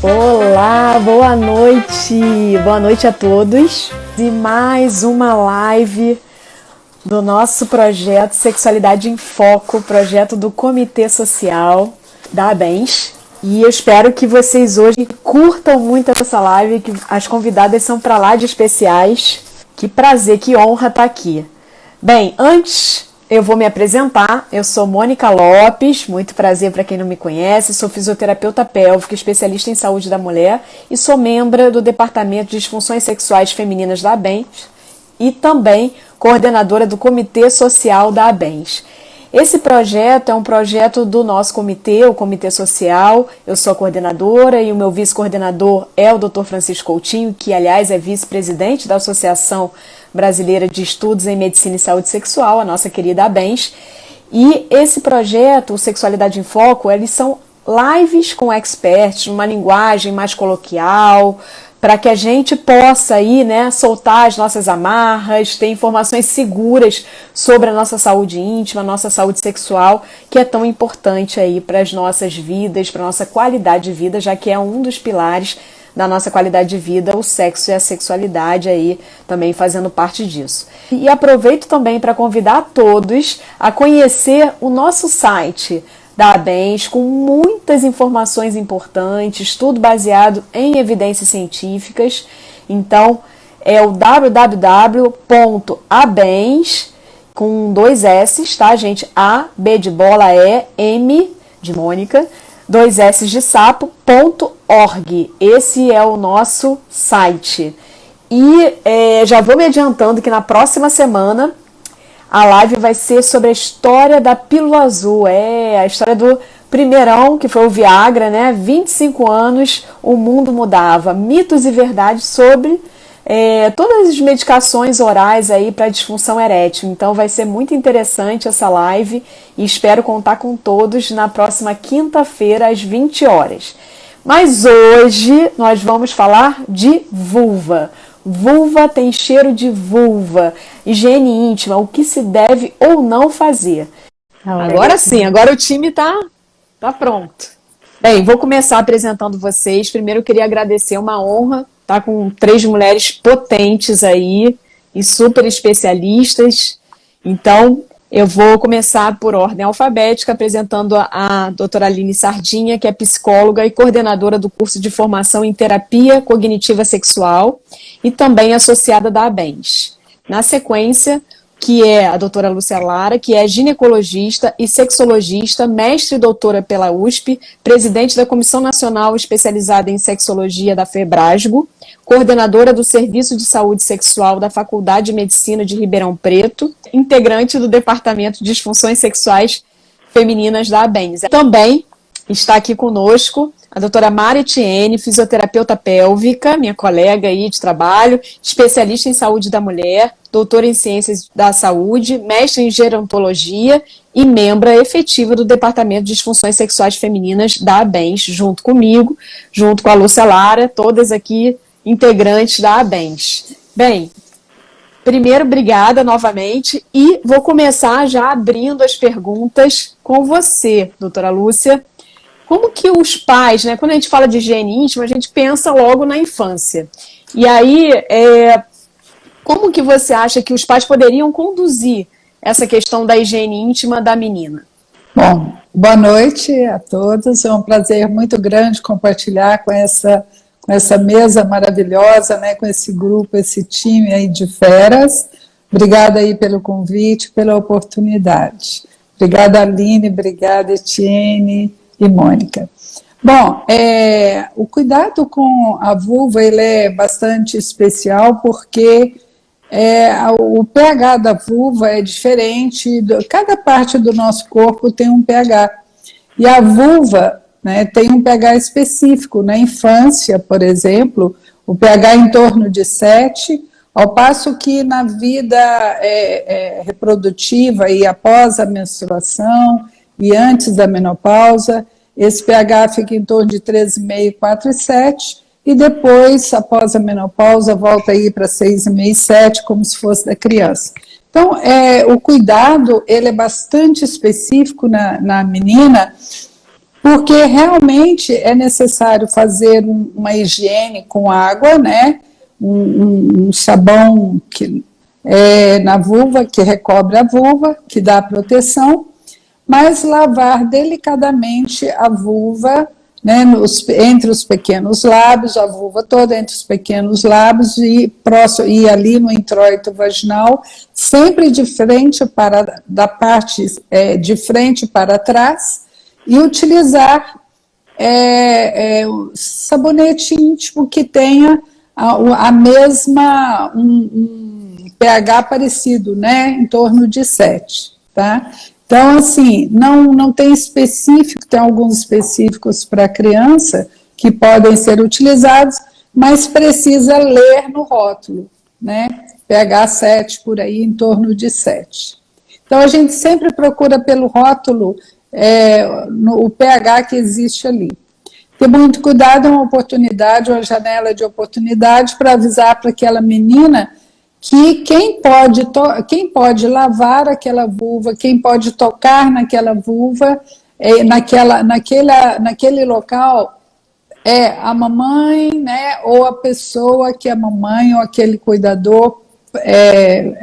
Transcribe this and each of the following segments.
Olá, boa noite a todos. E mais uma live do nosso projeto Sexualidade em Foco, projeto do Comitê Social da ABENS. E eu espero que vocês hoje curtam muito essa live, que as convidadas são para lá de especiais. Que prazer, que honra estar aqui. Bem, antes eu vou me apresentar. Eu sou Mônica Lopes, muito prazer para quem não me conhece. Sou fisioterapeuta pélvica, especialista em saúde da mulher e sou membro do Departamento de Disfunções Sexuais Femininas da ABENS e também coordenadora do Comitê Social da ABENS. Esse projeto é um projeto do nosso comitê, o Comitê Social. Eu sou a coordenadora e o meu vice-coordenador é o Dr. Francisco Coutinho, que, aliás, é vice-presidente da Associação Brasileira de Estudos em Medicina e Saúde Sexual, a nossa querida ABENS. E esse projeto, o Sexualidade em Foco, eles são lives com experts, numa linguagem mais coloquial, para que a gente possa aí, soltar as nossas amarras, ter informações seguras sobre a nossa saúde íntima, a nossa saúde sexual, que é tão importante aí para as nossas vidas, para a nossa qualidade de vida, já que é um dos pilares da nossa qualidade de vida, o sexo e a sexualidade aí também fazendo parte disso. E aproveito também para convidar todos a conhecer o nosso site da ABENS, com muitas informações importantes, tudo baseado em evidências científicas. Então, é o www.abens, com 2 S, tá, gente? A, B de bola, E, M de Mônica, 2 S de sapo.org. Esse é o nosso site. E já vou me adiantando que na próxima semana a live vai ser sobre a história da pílula azul, a história do primeirão, que foi o Viagra, 25 anos, o mundo mudava. Mitos e verdades sobre todas as medicações orais aí para disfunção erétil. Então vai ser muito interessante essa live e espero contar com todos na próxima quinta-feira às 20 horas. Mas hoje nós vamos falar de vulva. Vulva tem cheiro de vulva, higiene íntima, o que se deve ou não fazer. Agora sim, agora o time tá pronto. Bem, vou começar apresentando vocês. Primeiro eu queria agradecer, uma honra estar com 3 mulheres potentes aí e super especialistas. Então, eu vou começar por ordem alfabética, apresentando a doutora Aline Sardinha, que é psicóloga e coordenadora do curso de formação em terapia cognitiva sexual e também associada da ABENS. Na sequência, que é a doutora Lúcia Lara, que é ginecologista e sexologista, mestre e doutora pela USP, presidente da Comissão Nacional Especializada em Sexologia da FEBRASGO, coordenadora do Serviço de Saúde Sexual da Faculdade de Medicina de Ribeirão Preto, integrante do Departamento de Disfunções Sexuais Femininas da ABENS. Também está aqui conosco a doutora Mari Etienne, fisioterapeuta pélvica, minha colega aí de trabalho, especialista em saúde da mulher, doutora em ciências da saúde, mestre em gerontologia e membro efetiva do Departamento de Disfunções Sexuais Femininas da ABENS, junto comigo, junto com a Lúcia Lara, todas aqui integrantes da ABENS. Bem, primeiro, obrigada novamente e vou começar já abrindo as perguntas com você, doutora Lúcia. Como que os pais, quando a gente fala de higiene íntima, a gente pensa logo na infância. E aí, como que você acha que os pais poderiam conduzir essa questão da higiene íntima da menina? Bom, boa noite a todos. É um prazer muito grande compartilhar com essa mesa maravilhosa, com esse grupo, esse time aí de feras. Obrigada aí pelo convite, pela oportunidade. Obrigada, Aline, obrigada, Etienne e Mônica. Bom, o cuidado com a vulva ele é bastante especial porque o pH da vulva é diferente, cada parte do nosso corpo tem um pH. E a vulva tem um pH específico. Na infância, por exemplo, o pH é em torno de 7, ao passo que na vida reprodutiva e após a menstruação e antes da menopausa, esse pH fica em torno de 3,5, 4 e 7, e depois, após a menopausa, volta aí para 6,5, 7, como se fosse da criança. Então, o cuidado, ele é bastante específico na menina, porque realmente é necessário fazer uma higiene com água, né? Um sabão na vulva, que recobre a vulva, que dá proteção, mas lavar delicadamente a vulva, né, entre os pequenos lábios, a vulva toda entre os pequenos lábios e ali no introito vaginal, sempre de frente de frente para trás, e utilizar sabonete íntimo que tenha a mesma, um pH parecido, né, em torno de 7, tá? Então, assim, não tem específico, tem alguns específicos para criança que podem ser utilizados, mas precisa ler no rótulo, né? pH 7 por aí, em torno de 7. Então, a gente sempre procura pelo rótulo o pH que existe ali. Ter muito cuidado, é uma oportunidade, uma janela de oportunidade para avisar para aquela menina que quem pode lavar aquela vulva, quem pode tocar naquela vulva, naquele local, é a mamãe, né, ou a pessoa que a mamãe ou aquele cuidador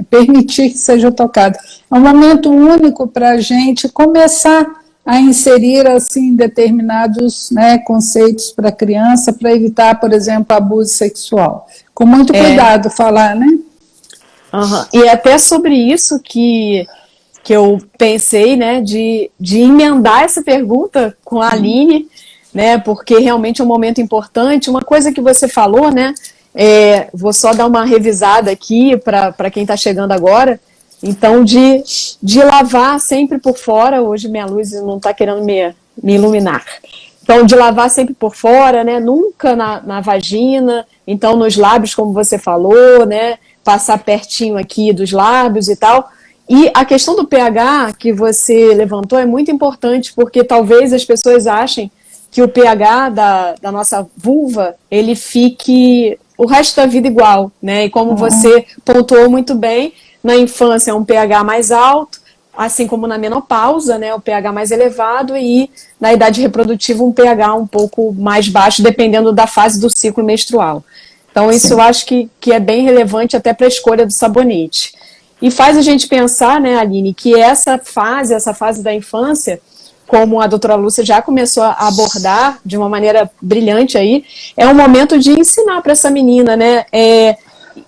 permitir que seja tocado. É um momento único para a gente começar a inserir assim determinados, né, conceitos para a criança, para evitar, por exemplo, abuso sexual. Com muito cuidado falar, né? Uhum. E é até sobre isso que eu pensei, né, de emendar essa pergunta com a Aline, né, porque realmente é um momento importante. Uma coisa que você falou, né, vou só dar uma revisada aqui para quem está chegando agora. Então, de lavar sempre por fora. Hoje minha luz não está querendo me iluminar. Então, de lavar sempre por fora, né, nunca na vagina, então nos lábios, como você falou, né, passar pertinho aqui dos lábios e tal. E a questão do pH que você levantou é muito importante, porque talvez as pessoas achem que o pH da nossa vulva, ele fique o resto da vida igual, né? E como você pontuou muito bem, na infância é um pH mais alto, assim como na menopausa, né, o pH mais elevado, e na idade reprodutiva um pH um pouco mais baixo, dependendo da fase do ciclo menstrual. Então, isso eu acho que é bem relevante até para a escolha do sabonete. E faz a gente pensar, né, Aline, que essa fase da infância, como a doutora Lúcia já começou a abordar de uma maneira brilhante aí, é um momento de ensinar para essa menina, né,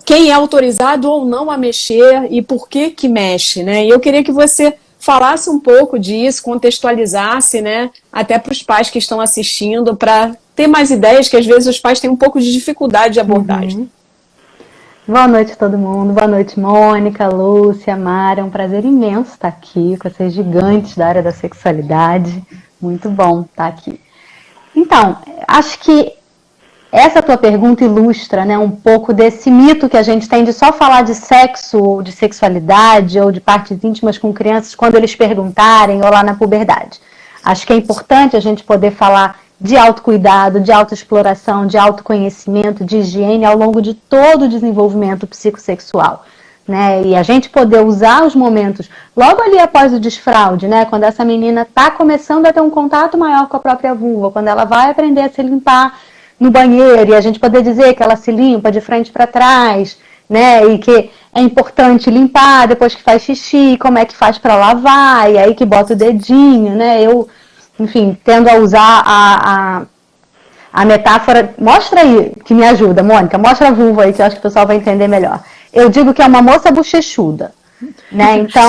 quem é autorizado ou não a mexer e por que mexe, né? E eu queria que você falasse um pouco disso, contextualizasse, né, até para os pais que estão assistindo, para ter mais ideias, que às vezes os pais têm um pouco de dificuldade de abordagem. Uhum. Boa noite a todo mundo, boa noite Mônica, Lúcia, Mara, é um prazer imenso estar aqui com vocês gigantes da área da sexualidade, muito bom estar aqui. Então, acho que essa tua pergunta ilustra, né, um pouco desse mito que a gente tem de só falar de sexo, ou de sexualidade, ou de partes íntimas com crianças quando eles perguntarem, ou lá na puberdade. Acho que é importante a gente poder falar de autocuidado, de autoexploração, de autoconhecimento, de higiene ao longo de todo o desenvolvimento psicossexual, né? E a gente poder usar os momentos, logo ali após o desfraude, né? Quando essa menina está começando a ter um contato maior com a própria vulva, quando ela vai aprender a se limpar no banheiro, e a gente poder dizer que ela se limpa de frente para trás, né? E que é importante limpar depois que faz xixi, como é que faz para lavar, e aí que bota o dedinho, né? Enfim, tendo a usar a metáfora. Mostra aí, que me ajuda, Mônica, mostra a vulva aí, que eu acho que o pessoal vai entender melhor. Eu digo que é uma moça bochechuda, né? Então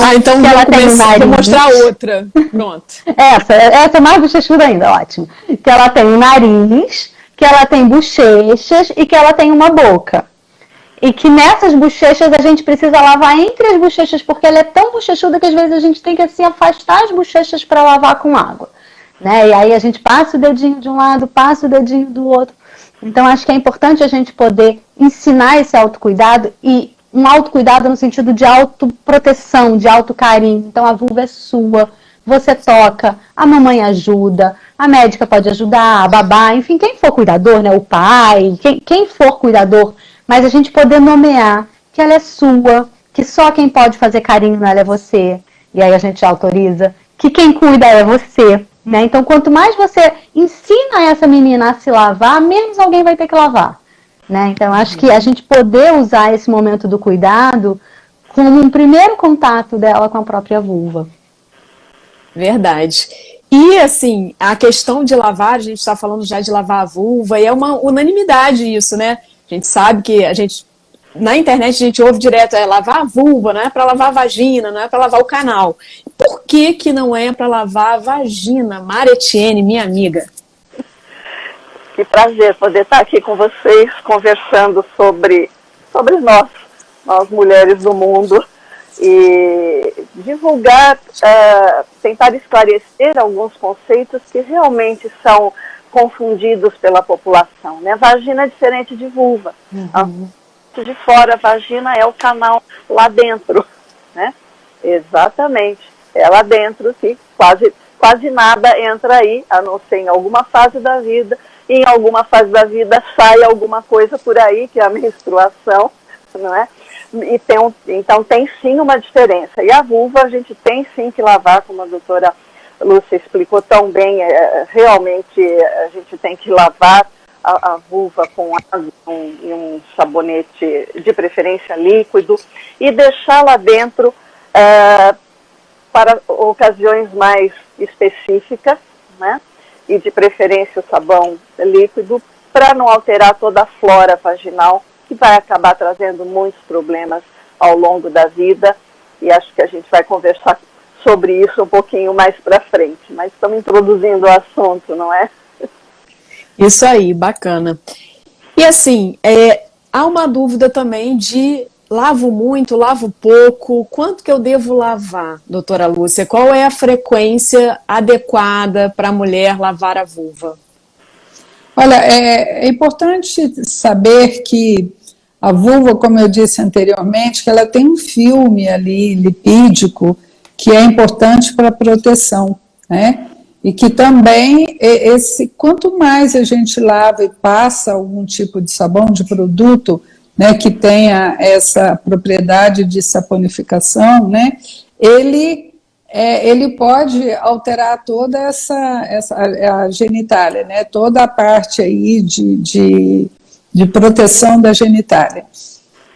ela tem um nariz. Vou mostrar outra. Pronto. Essa é mais bochechuda ainda, ótimo. Que ela tem um nariz, que ela tem bochechas e que ela tem uma boca. E que nessas bochechas a gente precisa lavar entre as bochechas, porque ela é tão bochechuda que às vezes a gente tem que assim afastar as bochechas para lavar com água, né? E aí a gente passa o dedinho de um lado, passa o dedinho do outro. Então acho que é importante a gente poder ensinar esse autocuidado, e um autocuidado no sentido de autoproteção, de autocarinho. Então a vulva é sua, você toca, a mamãe ajuda, a médica pode ajudar, a babá, enfim, quem for cuidador, né? O pai, quem for cuidador, mas a gente poder nomear que ela é sua, que só quem pode fazer carinho nela é você, e aí a gente autoriza, que quem cuida é você, né? Então, quanto mais você ensina essa menina a se lavar, menos alguém vai ter que lavar, né? Então, acho que a gente poder usar esse momento do cuidado como um primeiro contato dela com a própria vulva. Verdade. E, assim, a questão de lavar, a gente está falando já de lavar a vulva, e é uma unanimidade isso, né? A gente sabe que na internet a gente ouve direto, lavar a vulva, não é para lavar a vagina, não é para lavar o canal. Por que que não é para lavar a vagina? Maretiene, minha amiga. Que prazer poder estar aqui com vocês, conversando sobre nós mulheres do mundo, e divulgar, tentar esclarecer alguns conceitos que realmente são confundidos pela população, né? Vagina é diferente de vulva. De fora, a vagina é o canal lá dentro, né? Exatamente. É lá dentro que quase nada entra aí, a não ser em alguma fase da vida. E em alguma fase da vida sai alguma coisa por aí, que é a menstruação, não é? Então tem sim uma diferença. E a vulva a gente tem sim que lavar, como a doutora Lúcia explicou tão bem, realmente a gente tem que lavar a vulva com água e um sabonete de preferência líquido e deixar lá dentro para ocasiões mais específicas, né? E de preferência o sabão líquido, para não alterar toda a flora vaginal, que vai acabar trazendo muitos problemas ao longo da vida, e acho que a gente vai conversar sobre isso um pouquinho mais para frente, mas estamos introduzindo o assunto, não é? Isso aí, bacana. E assim, há uma dúvida também de lavo muito, lavo pouco, quanto que eu devo lavar, doutora Lúcia? Qual é a frequência adequada para a mulher lavar a vulva? Olha, é importante saber que a vulva, como eu disse anteriormente, que ela tem um filme ali lipídico que é importante para a proteção, né? E que também, quanto mais a gente lava e passa algum tipo de sabão, de produto, né, que tenha essa propriedade de saponificação, né, ele pode alterar toda a genitália, né, toda a parte aí de proteção da genitália.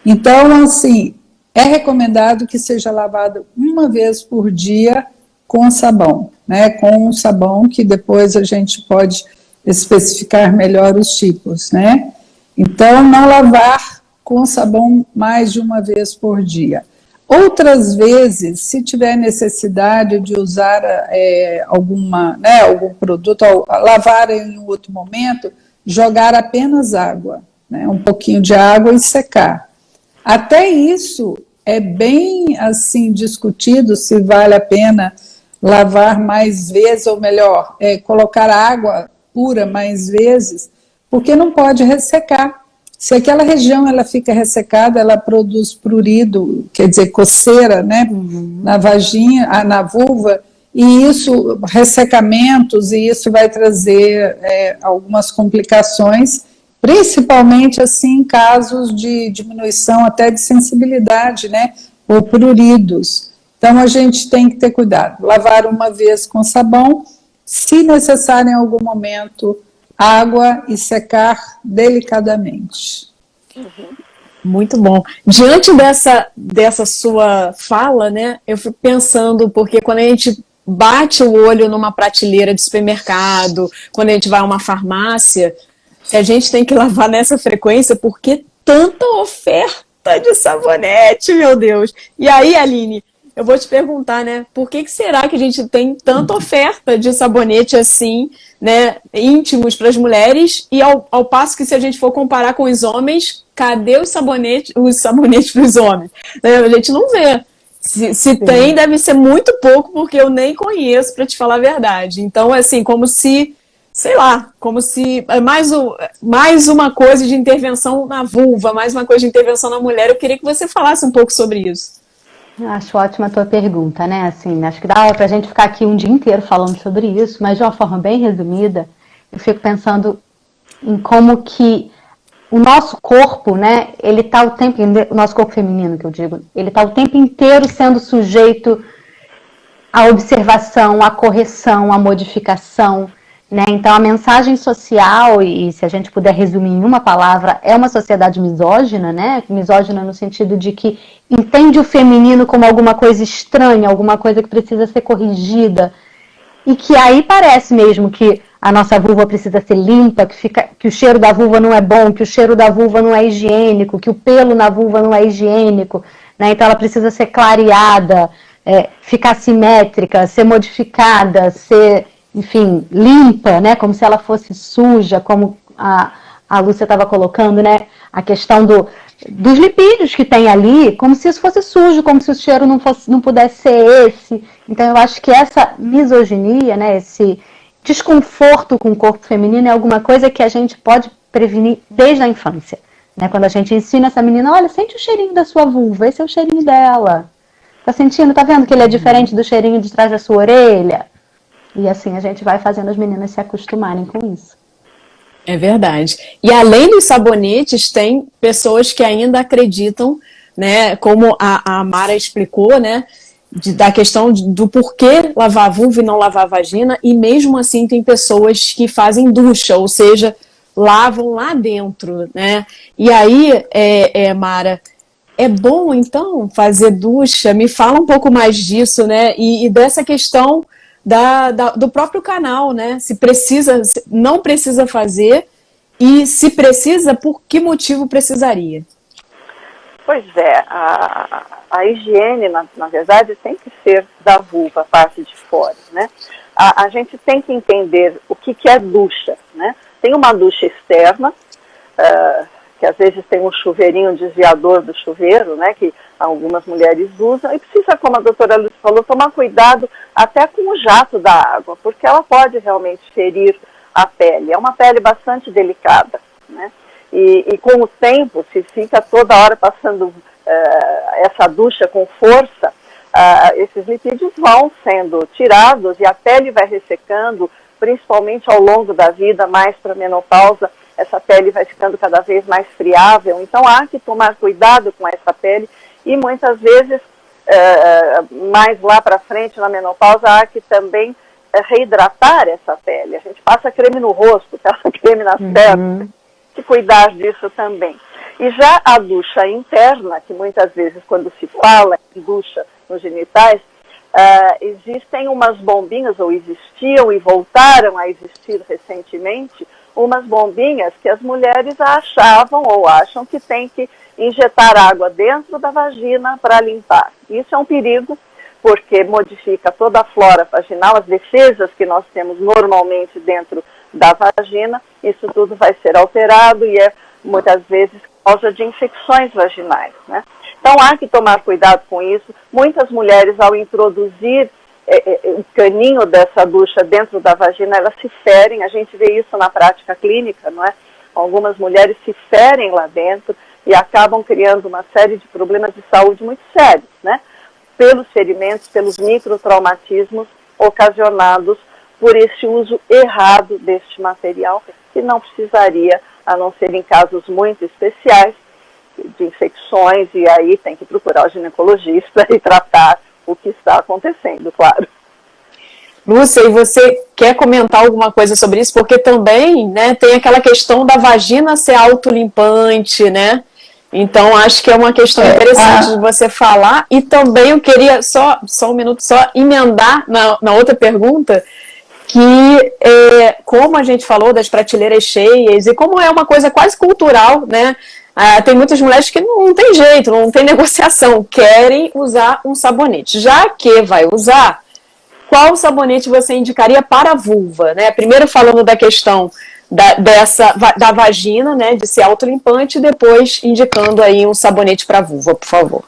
Então, assim, é recomendado que seja lavado uma vez por dia com sabão, né, com um sabão que depois a gente pode especificar melhor os tipos, né. Então, não lavar com sabão mais de uma vez por dia. Outras vezes, se tiver necessidade de usar algum produto, lavar em um outro momento, jogar apenas água, né, um pouquinho de água e secar. Até isso é bem assim discutido se vale a pena lavar mais vezes, ou melhor, colocar água pura mais vezes, porque não pode ressecar. Se aquela região ela fica ressecada, ela produz prurido, quer dizer, coceira, né, na vagina, na vulva, e isso, ressecamentos, e isso vai trazer algumas complicações, principalmente assim em casos de diminuição até de sensibilidade, né, ou pruridos. Então a gente tem que ter cuidado, lavar uma vez com sabão, se necessário em algum momento, água e secar delicadamente. Muito bom. Diante dessa sua fala, né, eu fico pensando, porque quando a gente bate o olho numa prateleira de supermercado, quando a gente vai a uma farmácia, a gente tem que lavar nessa frequência, porque tanta oferta de sabonete, meu Deus. E aí, Aline, eu vou te perguntar, né, por que será que a gente tem tanta oferta de sabonete assim, né, íntimos para as mulheres, e ao passo que, se a gente for comparar com os homens, cadê os sabonetes para os homens? A gente não vê. Se tem, deve ser muito pouco, porque eu nem conheço, para te falar a verdade. Então, assim, como se, sei lá, como se mais uma coisa de intervenção na vulva, mais uma coisa de intervenção na mulher. Eu queria que você falasse um pouco sobre isso. Acho ótima a tua pergunta, né? Assim, acho que dá pra gente ficar aqui um dia inteiro falando sobre isso, mas de uma forma bem resumida, eu fico pensando em como que o nosso corpo, né, ele tá o nosso corpo feminino, que eu digo, ele tá o tempo inteiro sendo sujeito a observação, a correção, a modificação, né? Então a mensagem social, e se a gente puder resumir em uma palavra, é uma sociedade misógina, né? Misógina no sentido de que entende o feminino como alguma coisa estranha, alguma coisa que precisa ser corrigida, e que aí parece mesmo que a nossa vulva precisa ser limpa, que o cheiro da vulva não é bom, que o cheiro da vulva não é higiênico, que o pelo na vulva não é higiênico, né? Então ela precisa ser clareada, ficar simétrica, ser modificada, ser, enfim, limpa, né? Como se ela fosse suja, como a Lúcia estava colocando, né? A questão dos lipídios que tem ali, como se isso fosse sujo, como se o cheiro não pudesse ser esse. Então eu acho que essa misoginia, né, esse desconforto com o corpo feminino é alguma coisa que a gente pode prevenir desde a infância, né? Quando a gente ensina essa menina, olha, sente o cheirinho da sua vulva, esse é o cheirinho dela. Tá sentindo? Tá vendo que ele é diferente do cheirinho de trás da sua orelha? E assim a gente vai fazendo as meninas se acostumarem com isso. É verdade. E além dos sabonetes, tem pessoas que ainda acreditam, né, como a Mara explicou, né, da questão do porquê lavar a vulva e não lavar a vagina, e mesmo assim tem pessoas que fazem ducha, ou seja, lavam lá dentro, né? E aí, Mara, é bom então fazer ducha? Me fala um pouco mais disso, né? E dessa questão do próprio canal, né? Se precisa, não precisa fazer, e se precisa, por que motivo precisaria? Pois é, a higiene, na verdade, tem que ser da vulva, a parte de fora, né? A gente tem que entender o que é ducha, né? Tem uma ducha externa, que às vezes tem um chuveirinho desviador do chuveiro, né, que algumas mulheres usam, e precisa, como a doutora Lúcia falou, tomar cuidado até com o jato da água, porque ela pode realmente ferir a pele. É uma pele bastante delicada, né? E com o tempo, se fica toda hora passando essa ducha com força, esses lipídios vão sendo tirados e a pele vai ressecando, principalmente ao longo da vida, mais para a menopausa, essa pele vai ficando cada vez mais friável. Então há que tomar cuidado com essa pele e muitas vezes, mais lá para frente na menopausa, há que também reidratar essa pele. A gente passa creme no rosto, passa creme nas pernas, que cuidar disso também. E já a ducha interna, que muitas vezes quando se fala em ducha nos genitais, existem umas bombinhas, ou existiam e voltaram a existir recentemente, umas bombinhas que as mulheres achavam ou acham que tem que injetar água dentro da vagina para limpar. Isso é um perigo, porque modifica toda a flora vaginal, as defesas que nós temos normalmente dentro da vagina, isso tudo vai ser alterado e muitas vezes causa de infecções vaginais, né? Então há que tomar cuidado com isso. Muitas mulheres, ao introduzir o caninho dessa ducha dentro da vagina, elas se ferem. A gente vê isso na prática clínica, não é? Algumas mulheres se ferem lá dentro e acabam criando uma série de problemas de saúde muito sérios, né? Pelos ferimentos, pelos microtraumatismos ocasionados por esse uso errado deste material, que não precisaria, a não ser em casos muito especiais, de infecções, e aí tem que procurar o ginecologista e tratar o que está acontecendo, claro. Lúcia, e você quer comentar alguma coisa sobre isso? Porque também, né, tem aquela questão da vagina ser autolimpante, né? Então, acho que é uma questão interessante de você falar. E também eu queria, só um minuto, só emendar na outra pergunta, que como a gente falou das prateleiras cheias, e como é uma coisa quase cultural, né? Tem muitas mulheres que não tem jeito, não tem negociação, querem usar um sabonete. Já que vai usar, qual sabonete você indicaria para a vulva, né? Primeiro falando da questão da vagina, né, de ser autolimpante, e depois indicando aí um sabonete para a vulva, por favor.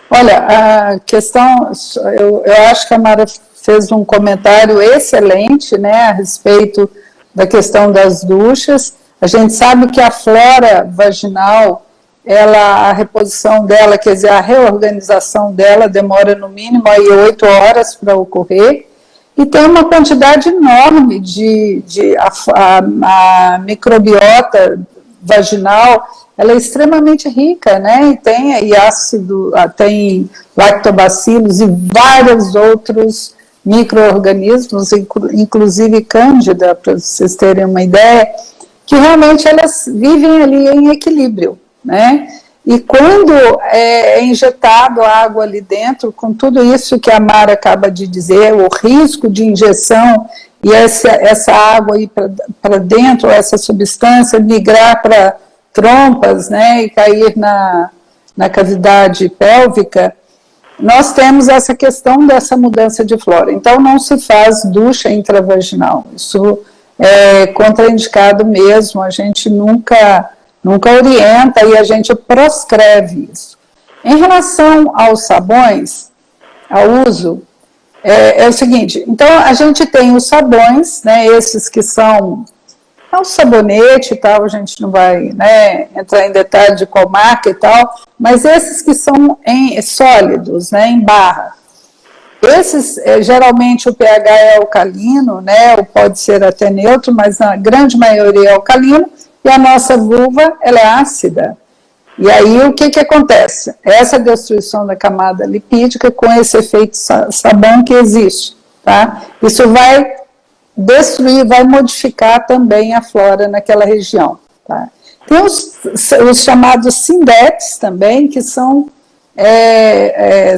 Olha, a questão, eu acho que a Mara fez um comentário excelente, né, a respeito da questão das duchas. A gente sabe que a flora vaginal, a reposição dela, quer dizer, a reorganização dela demora no mínimo aí 8 horas para ocorrer, e tem uma quantidade enorme a microbiota vaginal, ela é extremamente rica, né? E tem aí ácido, tem lactobacilos e vários outros micro-organismos, inclusive cândida, para vocês terem uma ideia, que realmente elas vivem ali em equilíbrio, né? E quando é injetado água ali dentro, com tudo isso que a Mara acaba de dizer, o risco de injeção e essa água ir para dentro, essa substância migrar para trompas, né, e cair na cavidade pélvica, nós temos essa questão dessa mudança de flora. Então, não se faz ducha intravaginal. Isso é contraindicado mesmo, a gente nunca orienta e a gente proscreve isso. Em relação aos sabões, ao uso, é o seguinte, então a gente tem os sabões, né, esses que são o sabonete e tal, a gente não vai, né, entrar em detalhe de qual marca e tal, mas esses que são sólidos, né, em barra. Esses, geralmente o pH é alcalino, né, ou pode ser até neutro, mas na grande maioria é alcalino, e a nossa vulva, ela é ácida. E aí, o que acontece? Essa destruição da camada lipídica com esse efeito sabão que existe, tá? Isso vai destruir, vai modificar também a flora naquela região, tá? Tem os chamados sindetes também, que são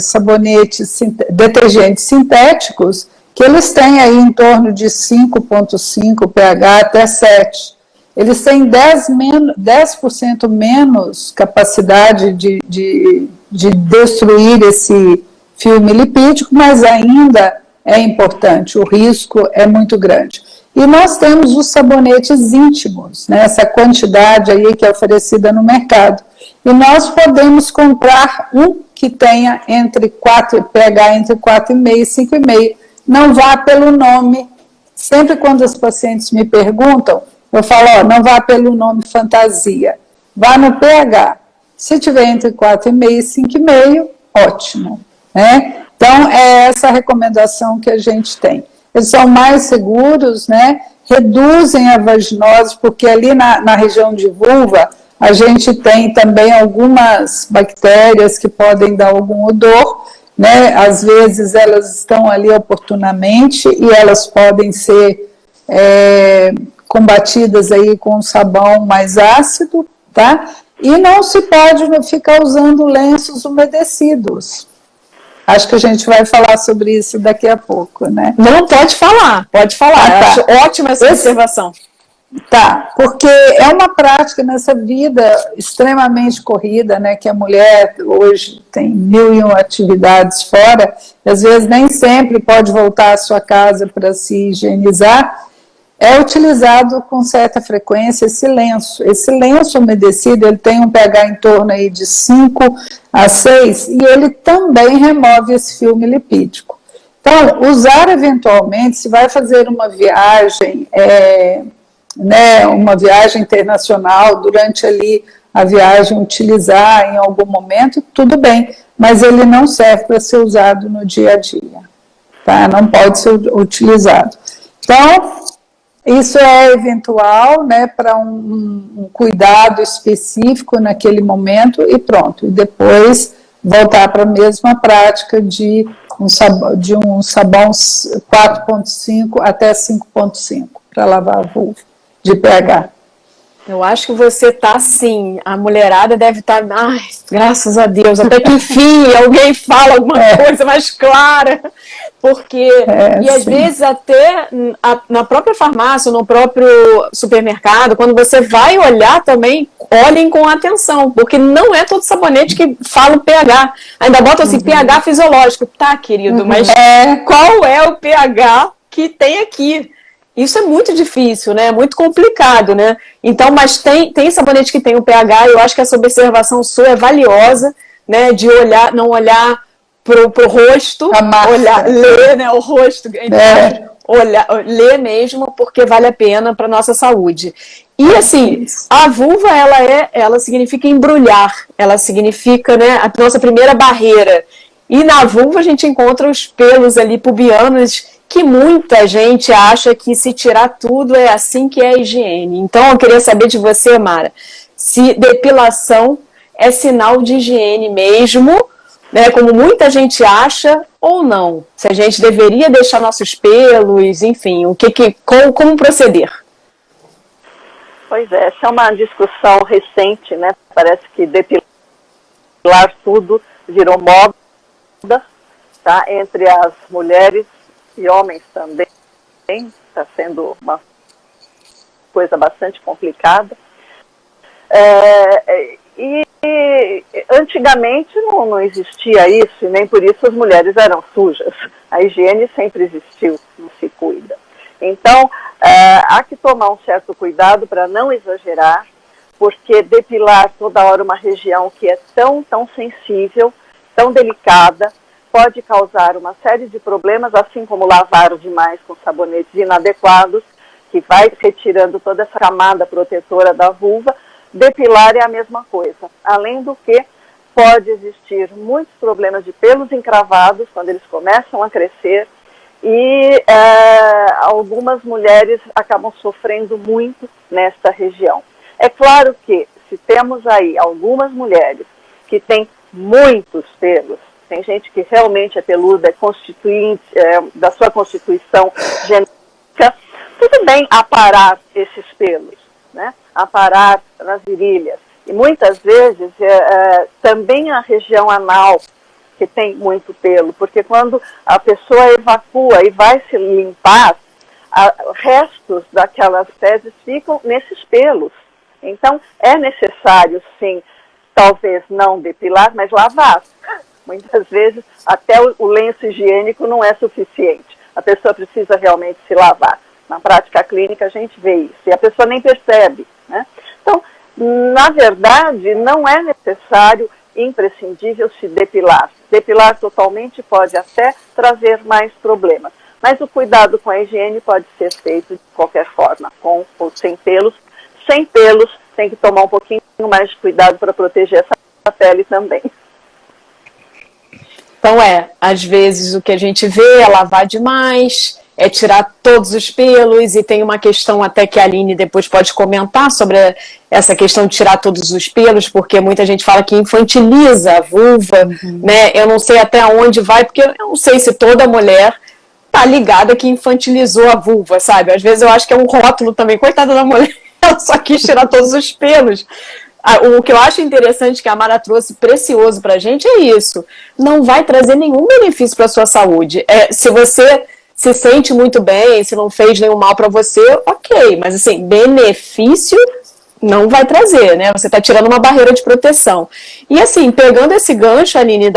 sabonetes, detergentes sintéticos, que eles têm aí em torno de 5,5 pH até 7. Eles têm 10% menos capacidade de destruir esse filme lipídico, mas ainda é importante, o risco é muito grande. E nós temos os sabonetes íntimos, né, essa quantidade aí que é oferecida no mercado. E nós podemos comprar um que tenha pH entre 4,5 e 5,5. Não vá pelo nome. Sempre quando os pacientes me perguntam, eu falo, não vá pelo nome fantasia, vá no pH. Se tiver entre 4,5 e 5,5, ótimo, né? Então, é essa a recomendação que a gente tem. Eles são mais seguros, né? Reduzem a vaginose, porque ali na região de vulva, a gente tem também algumas bactérias que podem dar algum odor, né? Às vezes elas estão ali oportunamente e elas podem ser combatidas aí com um sabão mais ácido, tá? E não se pode ficar usando lenços umedecidos. Acho que a gente vai falar sobre isso daqui a pouco, né? Não, pode falar. Tá. Acho ótima essa observação. Tá, porque é uma prática nessa vida extremamente corrida, né, que a mulher hoje tem 1.001 atividades fora, e às vezes nem sempre pode voltar à sua casa para se higienizar, é utilizado com certa frequência esse lenço. Esse lenço umedecido, ele tem um pH em torno aí de 5 a 6, e ele também remove esse filme lipídico. Então, usar eventualmente, se vai fazer uma viagem, né, uma viagem internacional, durante ali a viagem utilizar em algum momento, tudo bem, mas ele não serve para ser usado no dia a dia, tá? Não pode ser utilizado. Então, isso é eventual, né, para um cuidado específico naquele momento e pronto, e depois voltar para a mesma prática de um sabão 4,5 até 5,5 para lavar a vulva de pH. Eu acho que você está assim, a mulherada deve estar, ai, graças a Deus, até que enfim alguém fala alguma coisa mais clara, porque, e às vezes até na própria farmácia, no próprio supermercado, quando você vai olhar também, olhem com atenção, porque não é todo sabonete que fala o pH, ainda bota assim, pH fisiológico, tá, querido, mas qual é o pH que tem aqui? Isso é muito difícil, né? É muito complicado, né? Então, mas tem sabonete que tem o pH, eu acho que essa observação sua é valiosa, né? De olhar, não olhar pro rosto, ler, né? O rosto, ler mesmo, porque vale a pena para nossa saúde. E assim, a vulva, ela significa embrulhar, ela significa, né, a nossa primeira barreira. E na vulva a gente encontra os pelos ali pubianos, que muita gente acha que se tirar tudo é assim que é a higiene. Então eu queria saber de você, Mara, se depilação é sinal de higiene mesmo, né, como muita gente acha, ou não? Se a gente deveria deixar nossos pelos, enfim, como proceder? Pois é, essa é uma discussão recente, né? Parece que depilar tudo virou moda, tá? Entre as mulheres e homens também. Está sendo uma coisa bastante complicada. E antigamente não existia isso, e nem por isso as mulheres eram sujas. A higiene sempre existiu, não se cuida. Então, há que tomar um certo cuidado para não exagerar, porque depilar toda hora uma região que é tão sensível, tão delicada, pode causar uma série de problemas, assim como lavar demais com sabonetes inadequados, que vai retirando toda essa camada protetora da vulva. Depilar é a mesma coisa. Além do que, pode existir muitos problemas de pelos encravados quando eles começam a crescer, e algumas mulheres acabam sofrendo muito nesta região. É claro que, se temos aí algumas mulheres que têm muitos pelos, tem gente que realmente é peluda, é constituinte da sua constituição genética, tudo bem aparar esses pelos, né? Aparar nas virilhas. E muitas vezes também a região anal que tem muito pelo, porque quando a pessoa evacua e vai se limpar, restos daquelas fezes ficam nesses pelos. Então é necessário, sim, talvez não depilar, mas lavar. Muitas vezes até o lenço higiênico não é suficiente. A pessoa precisa realmente se lavar. Na prática clínica a gente vê isso, e a pessoa nem percebe, né? Então, na verdade, não é necessário, imprescindível, se depilar. Depilar totalmente pode até trazer mais problemas, mas o cuidado com a higiene pode ser feito de qualquer forma, com ou sem pelos. Sem pelos, tem que tomar um pouquinho mais de cuidado para proteger essa pele também. Então às vezes o que a gente vê é lavar demais, é tirar todos os pelos, e tem uma questão até que a Aline depois pode comentar sobre essa questão de tirar todos os pelos, porque muita gente fala que infantiliza a vulva, né? Eu não sei até onde vai, porque eu não sei se toda mulher tá ligada que infantilizou a vulva, sabe? Às vezes eu acho que é um rótulo também, coitada da mulher, ela só quis tirar todos os pelos. O que eu acho interessante que a Mara trouxe, precioso pra gente, é isso. Não vai trazer nenhum benefício para sua saúde. Se você se sente muito bem, se não fez nenhum mal para você, ok. Mas, assim, benefício não vai trazer, né? Você está tirando uma barreira de proteção. E, assim, pegando esse gancho, Aline,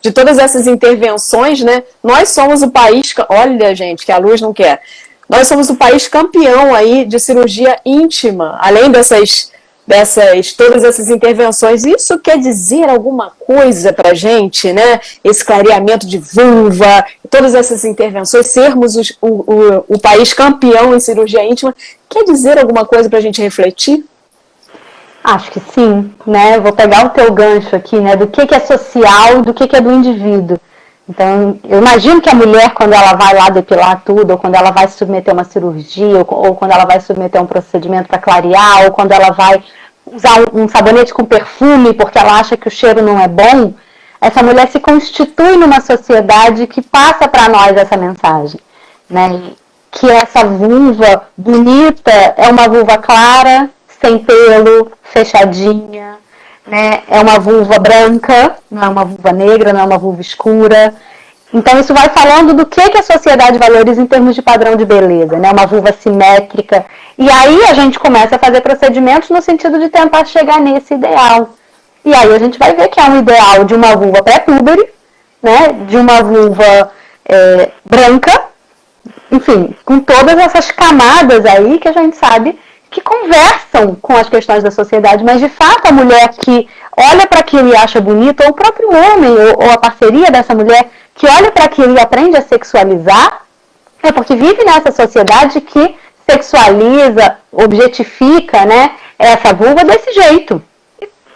de todas essas intervenções, né? Nós somos o país... Olha, gente, que a luz não quer. Nós somos o país campeão aí de cirurgia íntima, além todas essas intervenções. Isso quer dizer alguma coisa pra gente, né? Esse clareamento de vulva, todas essas intervenções, sermos o país campeão em cirurgia íntima, quer dizer alguma coisa pra gente refletir? Acho que sim, né? Vou pegar o teu gancho aqui, né? Do que é social e do que é do indivíduo. Então, eu imagino que a mulher, quando ela vai lá depilar tudo, ou quando ela vai submeter uma cirurgia, ou quando ela vai submeter um procedimento para clarear, ou quando ela vai usar um sabonete com perfume porque ela acha que o cheiro não é bom, essa mulher se constitui numa sociedade que passa para nós essa mensagem, né? Que essa vulva bonita é uma vulva clara, sem pelo, fechadinha, né? É uma vulva branca, não é uma vulva negra, não é uma vulva escura. Então isso vai falando do que a sociedade valoriza em termos de padrão de beleza, né? Uma vulva simétrica. E aí a gente começa a fazer procedimentos no sentido de tentar chegar nesse ideal. E aí a gente vai ver que é um ideal de uma vulva pré-púbere, né? De uma vulva branca, enfim, com todas essas camadas aí que a gente sabe que conversam com as questões da sociedade, mas de fato a mulher que olha para aquilo e acha bonito, ou o próprio homem, ou a parceria dessa mulher que olha para aquilo e aprende a sexualizar, é porque vive nessa sociedade que sexualiza, objetifica, né, essa vulva desse jeito.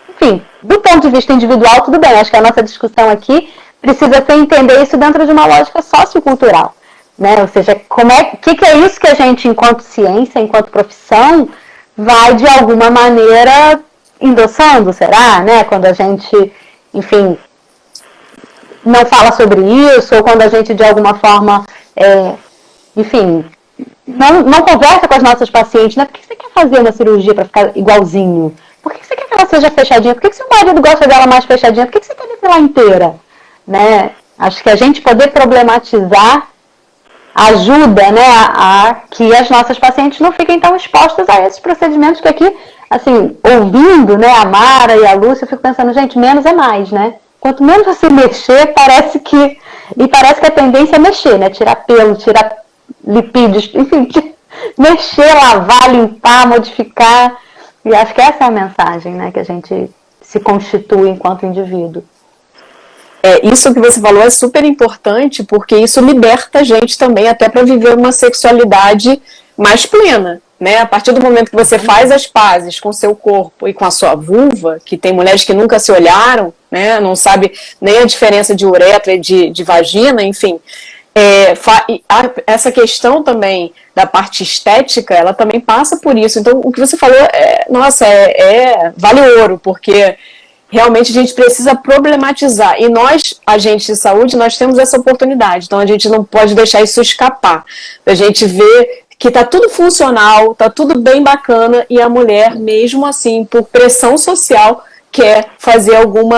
Enfim, do ponto de vista individual, tudo bem, acho que a nossa discussão aqui precisa ser entender isso dentro de uma lógica sociocultural. né? Ou seja, que é isso que a gente, enquanto ciência, enquanto profissão, vai de alguma maneira endossando, será, né? Quando a gente, enfim, não fala sobre isso, ou quando a gente de alguma forma, enfim, não conversa com as nossas pacientes, né? Por que você quer fazer uma cirurgia para ficar igualzinho? Por que você quer que ela seja fechadinha? Por que seu marido gosta dela mais fechadinha? Por que você quer depilar inteira? Né? Acho que a gente poder problematizar ajuda, né, a que as nossas pacientes não fiquem tão expostas a esses procedimentos que aqui, assim, ouvindo, né, a Mara e a Lúcia, eu fico pensando, gente, menos é mais, né? Quanto menos você mexer, parece que a tendência é mexer, né? Tirar pelo, tirar lipídios, enfim, mexer, lavar, limpar, modificar. E acho que essa é a mensagem, né, que a gente se constitui enquanto indivíduo. Isso que você falou é super importante, porque isso liberta a gente também até para viver uma sexualidade mais plena, né? A partir do momento que você faz as pazes com o seu corpo e com a sua vulva, que tem mulheres que nunca se olharam, né? Não sabe nem a diferença de uretra e de vagina, enfim. Essa questão também da parte estética, ela também passa por isso. Então, o que você falou, vale ouro, porque realmente a gente precisa problematizar. E nós, agentes de saúde, nós temos essa oportunidade. Então a gente não pode deixar isso escapar. A gente vê que está tudo funcional, está tudo bem bacana, e a mulher, mesmo assim, por pressão social, quer fazer algum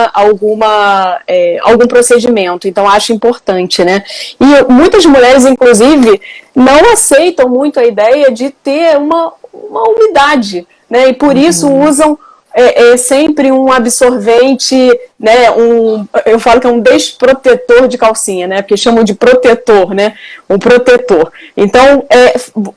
procedimento. Então acho importante, né? E muitas mulheres, inclusive, não aceitam muito a ideia de ter uma umidade, né? E por isso usam sempre um absorvente, né, eu falo que é um desprotetor de calcinha, né, porque chamam de protetor, né, um protetor. Então,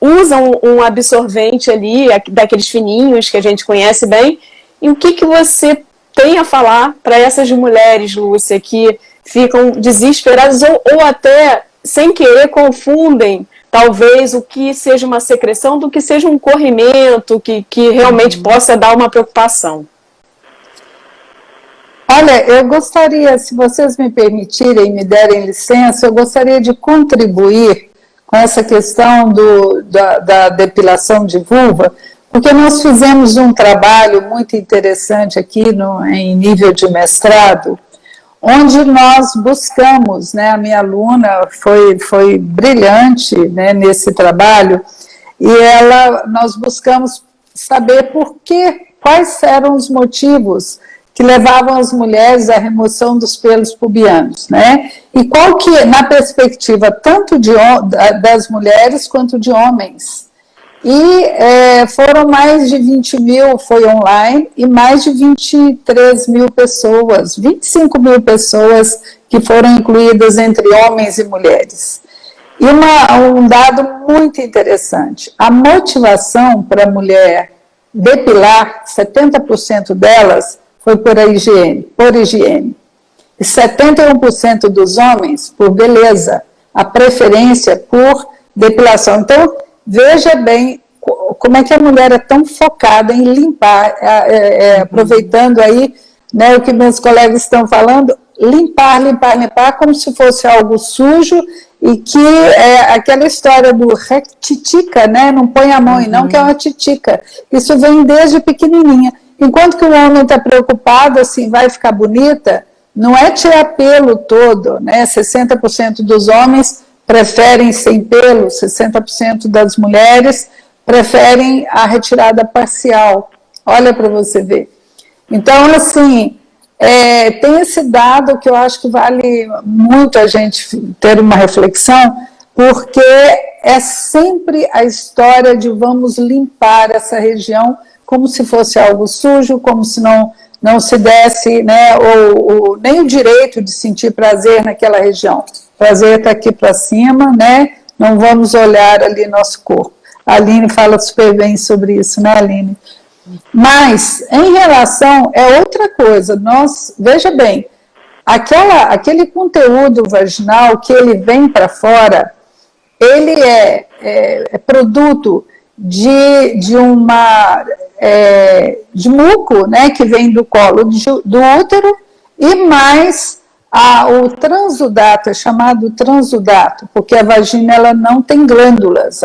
usam um absorvente ali, daqueles fininhos que a gente conhece bem. E o que você tem a falar para essas mulheres, Lúcia, que ficam desesperadas ou até, sem querer, confundem talvez o que seja uma secreção do que seja um corrimento que realmente possa dar uma preocupação? Olha, eu gostaria, se vocês me permitirem, me derem licença, eu gostaria de contribuir com essa questão da depilação de vulva, porque nós fizemos um trabalho muito interessante aqui em nível de mestrado, onde nós buscamos, né, a minha aluna foi brilhante, né, nesse trabalho, e nós buscamos saber quais eram os motivos que levavam as mulheres à remoção dos pelos pubianos, né, e qual que, na perspectiva tanto das mulheres quanto de homens. E foram mais de 20 mil, foi online, e mais de 23 mil pessoas, 25 mil pessoas que foram incluídas entre homens e mulheres. E um dado muito interessante, a motivação para a mulher depilar, 70% delas foi por higiene, e 71% dos homens por beleza, a preferência por depilação. Então, veja bem como é que a mulher é tão focada em limpar, aproveitando aí, né, o que meus colegas estão falando, limpar, como se fosse algo sujo, e que aquela história do titica, né, não põe a mão e não, que é uma titica. Isso vem desde pequenininha. Enquanto que o homem está preocupado, assim, vai ficar bonita, não é tirar pelo todo, né, 60% dos homens preferem sem pelo, 60% das mulheres preferem a retirada parcial. Olha para você ver. Então, assim, tem esse dado que eu acho que vale muito a gente ter uma reflexão, porque é sempre a história de vamos limpar essa região como se fosse algo sujo, como se não se desse, né, nem o direito de sentir prazer naquela região. Prazer está aqui para cima, né? Não vamos olhar ali nosso corpo. A Aline fala super bem sobre isso, né, Aline? Mas, em relação, outra coisa, veja bem, aquele conteúdo vaginal que ele vem para fora, ele é produto de muco, né, que vem do colo do útero, e mais O transudato é chamado transudato, porque a vagina ela não tem glândulas,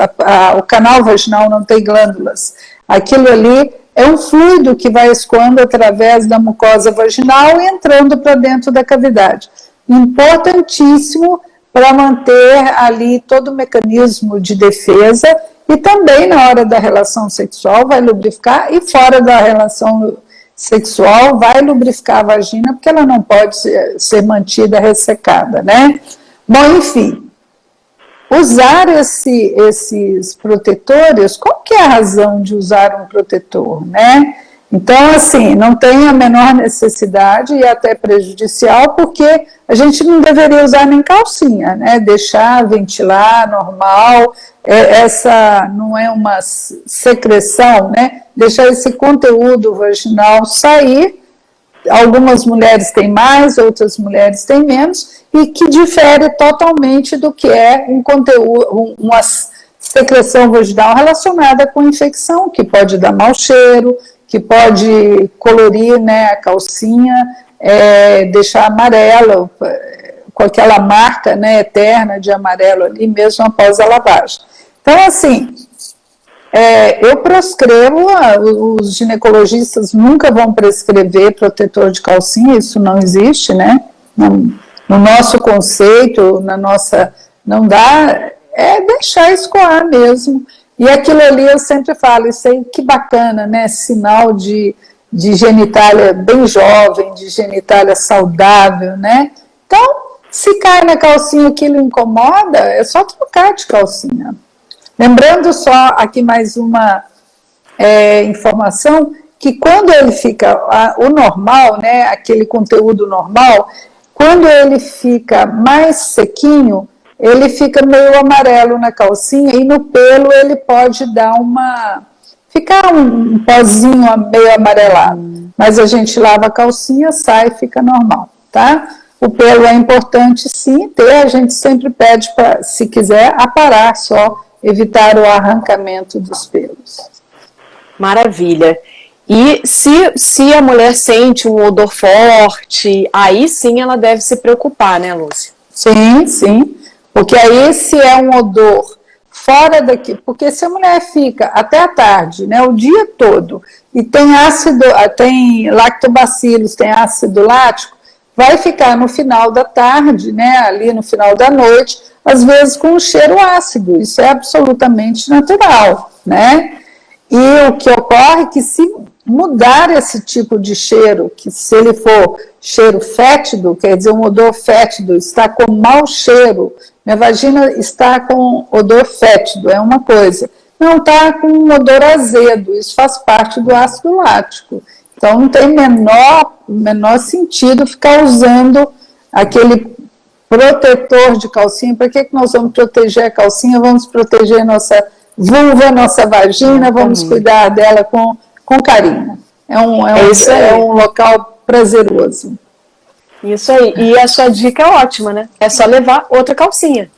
o canal vaginal não tem glândulas. Aquilo ali é um fluido que vai escoando através da mucosa vaginal e entrando para dentro da cavidade. Importantíssimo para manter ali todo o mecanismo de defesa e também na hora da relação sexual vai lubrificar e fora da relação sexual vai lubrificar a vagina porque ela não pode ser mantida ressecada, né? Bom, enfim, usar esses protetores, qual que é a razão de usar um protetor, né? Então, assim, não tem a menor necessidade e até prejudicial, porque a gente não deveria usar nem calcinha, né? Deixar ventilar normal, essa não é uma secreção, né? Deixar esse conteúdo vaginal sair. Algumas mulheres têm mais, outras mulheres têm menos, e que difere totalmente do que é um conteúdo, uma secreção vaginal relacionada com infecção, que pode dar mau cheiro, que pode colorir, né, a calcinha, deixar amarela, com aquela marca, né, eterna de amarelo ali, mesmo após a lavagem. Então, assim, eu prescrevo, os ginecologistas nunca vão prescrever protetor de calcinha, isso não existe, né? No nosso conceito, não dá, deixar escoar mesmo. E aquilo ali eu sempre falo, isso aí que bacana, né? Sinal de genitália bem jovem, de genitália saudável, né? Então, se cai na calcinha aquilo incomoda, é só trocar de calcinha. Lembrando só aqui mais uma informação, que quando ele fica, o normal, né, aquele conteúdo normal, quando ele fica mais sequinho, ele fica meio amarelo na calcinha e no pelo ele pode dar ficar um pozinho meio amarelado. Mas a gente lava a calcinha, sai e fica normal, tá? O pelo é importante sim ter, a gente sempre pede para, se quiser, aparar só, evitar o arrancamento dos pelos. Maravilha. E se a mulher sente um odor forte, aí sim ela deve se preocupar, né, Lúcia? Sim, sim. Porque aí se é um odor fora daqui, porque se a mulher fica até a tarde, né, o dia todo, e tem tem lactobacilos, tem ácido lático, vai ficar no final da tarde, né, ali no final da noite, às vezes com um cheiro ácido, isso é absolutamente natural, né? E o que ocorre é que se mudar esse tipo de cheiro, que se ele for cheiro fétido, quer dizer, um odor fétido, está com mau cheiro, minha vagina está com odor fétido, é uma coisa. Não está com um odor azedo, isso faz parte do ácido lático. Então não tem menor sentido ficar usando aquele protetor de calcinha. Para que nós vamos proteger a calcinha? Vamos proteger nossa vulva, nossa vagina, vamos cuidar dela com carinho. É um local prazeroso. Isso aí. E a sua dica é ótima, né? É só levar outra calcinha.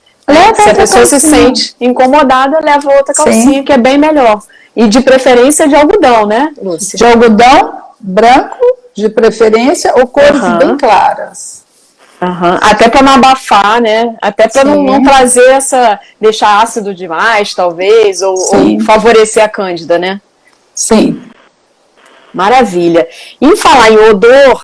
Se a pessoa se sente incomodada, leva outra calcinha, que é bem melhor. E de preferência de algodão, né, Lúcia? De algodão branco, de preferência, ou cores bem claras. Até para não abafar, né? Até para não trazer deixar ácido demais, talvez, ou favorecer a cândida, né? Sim. Maravilha. Em falar em odor,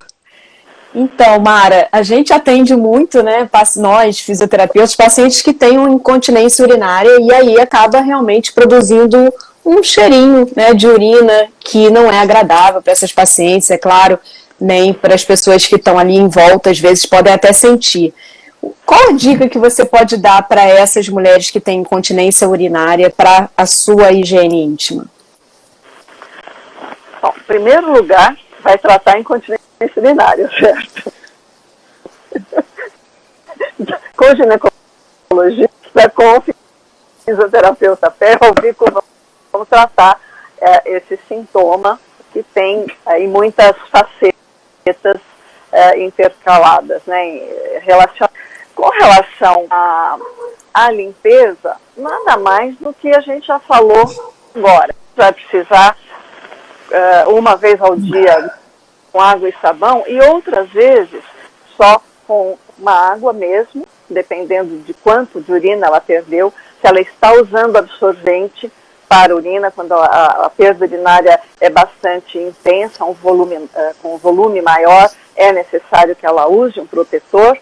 então, Mara, a gente atende muito, né, nós, fisioterapeutas, pacientes que têm uma incontinência urinária e aí acaba realmente produzindo um cheirinho, né, de urina que não é agradável para essas pacientes, é claro, nem para as pessoas que estão ali em volta, às vezes podem até sentir. Qual a dica que você pode dar para essas mulheres que têm incontinência urinária para a sua higiene íntima? Bom, em primeiro lugar, vai tratar a incontinência urinária, certo? Com o ginecologista, com o fisioterapeuta pélvico, vamos tratar esse sintoma que tem aí muitas facetas intercaladas, né? Com relação à limpeza, nada mais do que a gente já falou agora. Vai precisar uma vez ao dia com água e sabão e outras vezes só com uma água mesmo, dependendo de quanto de urina ela perdeu, se ela está usando absorvente para a urina, quando a perda urinária é bastante intensa, com um volume maior, é necessário que ela use um protetor.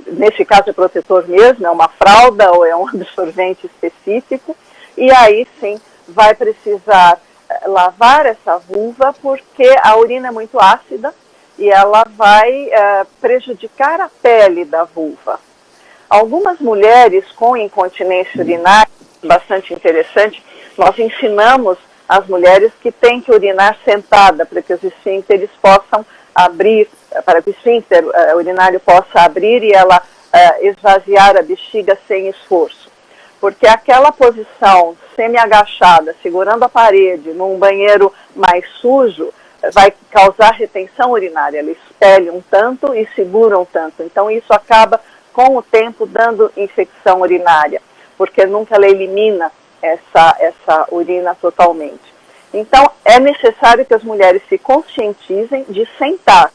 Nesse caso é protetor mesmo, é uma fralda ou é um absorvente específico. E aí sim vai precisar lavar essa vulva, porque a urina é muito ácida e ela vai prejudicar a pele da vulva. Algumas mulheres com incontinência urinária, bastante interessante, nós ensinamos as mulheres que têm que urinar sentada, para que os esfíncteres possam abrir, para que o esfíncter urinário possa abrir e ela esvaziar a bexiga sem esforço. Porque aquela posição semi-agachada, segurando a parede, num banheiro mais sujo, vai causar retenção urinária. Ela expele um tanto e segura um tanto. Então isso acaba, com o tempo, dando infecção urinária, porque nunca ela elimina essa urina totalmente. Então, é necessário que as mulheres se conscientizem de sentar.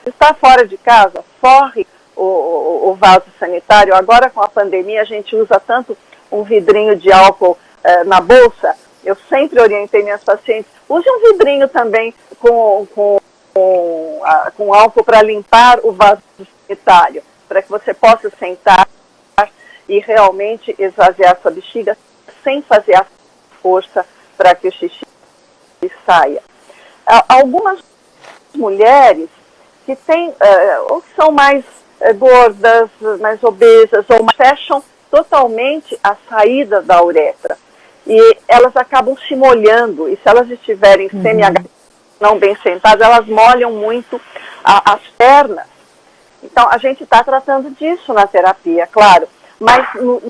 Se está fora de casa, forre o vaso sanitário. Agora, com a pandemia, a gente usa tanto um vidrinho de álcool na bolsa. Eu sempre orientei minhas pacientes, use um vidrinho também com álcool para limpar o vaso sanitário, para que você possa sentar e realmente esvaziar sua bexiga sem fazer a força para que o xixi saia. Algumas mulheres que têm, ou são mais gordas, mais obesas, ou fecham totalmente a saída da uretra. E elas acabam se molhando, e se elas estiverem não bem sentadas, elas molham muito as pernas. Então, a gente está tratando disso na terapia, claro, mas no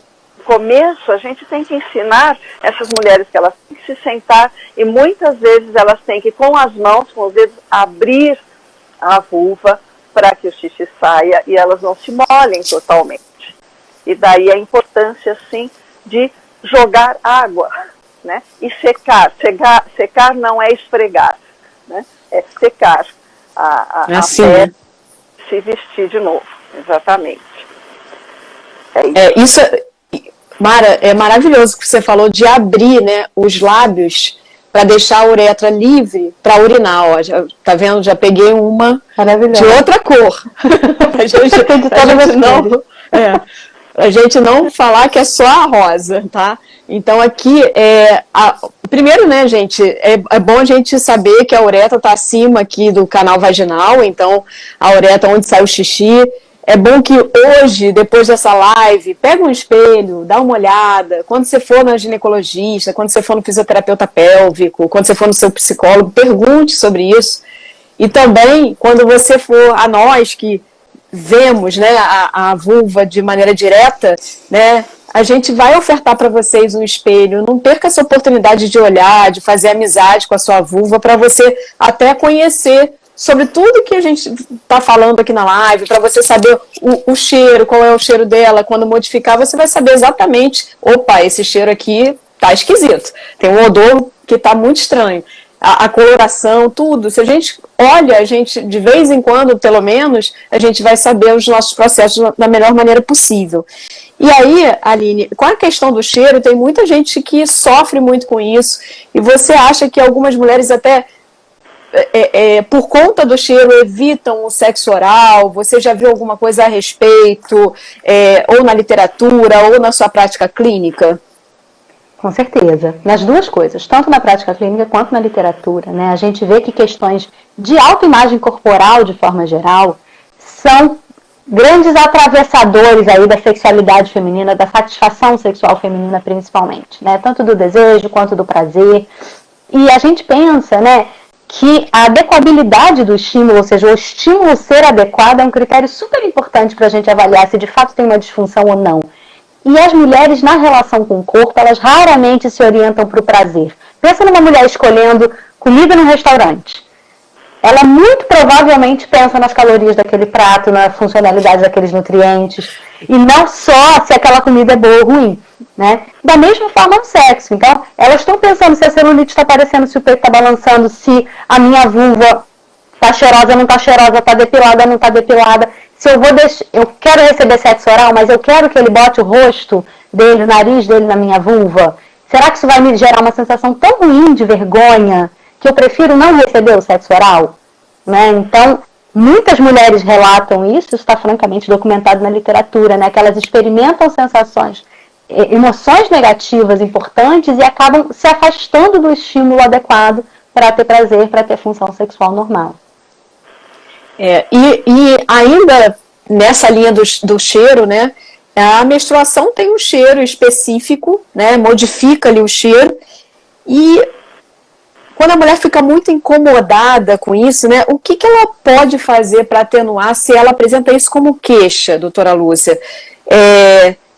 começo a gente tem que ensinar essas mulheres que elas têm que se sentar e muitas vezes elas têm que, com as mãos, com os dedos, abrir a vulva para que o xixi saia e elas não se molhem totalmente. E daí a importância, sim, de jogar água, né? E secar. Secar não é esfregar, né? É secar a pele, se vestir de novo. Exatamente. Isso, Mara, é maravilhoso que você falou de abrir, né, os lábios para deixar a uretra livre para urinar. Ó, tá vendo? Já peguei uma de outra cor. A gente não falar que é só a rosa, tá? Então aqui, primeiro, né, gente, é bom a gente saber que a uretra está acima aqui do canal vaginal, então a uretra onde sai o xixi. É bom que hoje, depois dessa live, pega um espelho, dá uma olhada. Quando você for na ginecologista, quando você for no fisioterapeuta pélvico, quando você for no seu psicólogo, pergunte sobre isso. E também, quando você for a nós que vemos, né, a vulva de maneira direta, né, a gente vai ofertar para vocês um espelho. Não perca essa oportunidade de olhar, de fazer amizade com a sua vulva, para você até conhecer sobre tudo que a gente está falando aqui na live, para você saber o cheiro, qual é o cheiro dela. Quando modificar, você vai saber exatamente, opa, esse cheiro aqui tá esquisito, tem um odor que tá muito estranho. A coloração, tudo. Se a gente olha, a gente, de vez em quando, pelo menos, a gente vai saber os nossos processos da melhor maneira possível. E aí, Aline, com a questão do cheiro, tem muita gente que sofre muito com isso, e você acha que algumas mulheres até por conta do cheiro, evitam o sexo oral? Você já viu alguma coisa a respeito, ou na literatura, ou na sua prática clínica? Com certeza, nas duas coisas, tanto na prática clínica quanto na literatura, né? A gente vê que questões de autoimagem corporal, de forma geral, são grandes atravessadores aí da sexualidade feminina, da satisfação sexual feminina principalmente, né? Tanto do desejo quanto do prazer. E a gente pensa, né, que a adequabilidade do estímulo, ou seja, o estímulo ser adequado, é um critério super importante para a gente avaliar se de fato tem uma disfunção ou não. E as mulheres, na relação com o corpo, elas raramente se orientam para o prazer. Pensa numa mulher escolhendo comida num restaurante. Ela muito provavelmente pensa nas calorias daquele prato, na funcionalidade daqueles nutrientes, e não só se aquela comida é boa ou ruim, né? Da mesma forma no sexo. Então, elas estão pensando se a celulite está aparecendo, se o peito está balançando, se a minha vulva está cheirosa, não está cheirosa, está depilada, não está depilada. se eu vou eu quero receber sexo oral, mas eu quero que ele bote o rosto dele, o nariz dele na minha vulva, será que isso vai me gerar uma sensação tão ruim de vergonha que eu prefiro não receber o sexo oral? Né? Então, muitas mulheres relatam isso está francamente documentado na literatura, né? Que elas experimentam sensações, emoções negativas importantes e acabam se afastando do estímulo adequado para ter prazer, para ter função sexual normal. E ainda nessa linha do cheiro, né? A menstruação tem um cheiro específico, né? Modifica ali o cheiro. E quando a mulher fica muito incomodada com isso, né? O que ela pode fazer para atenuar se ela apresenta isso como queixa, doutora Lúcia?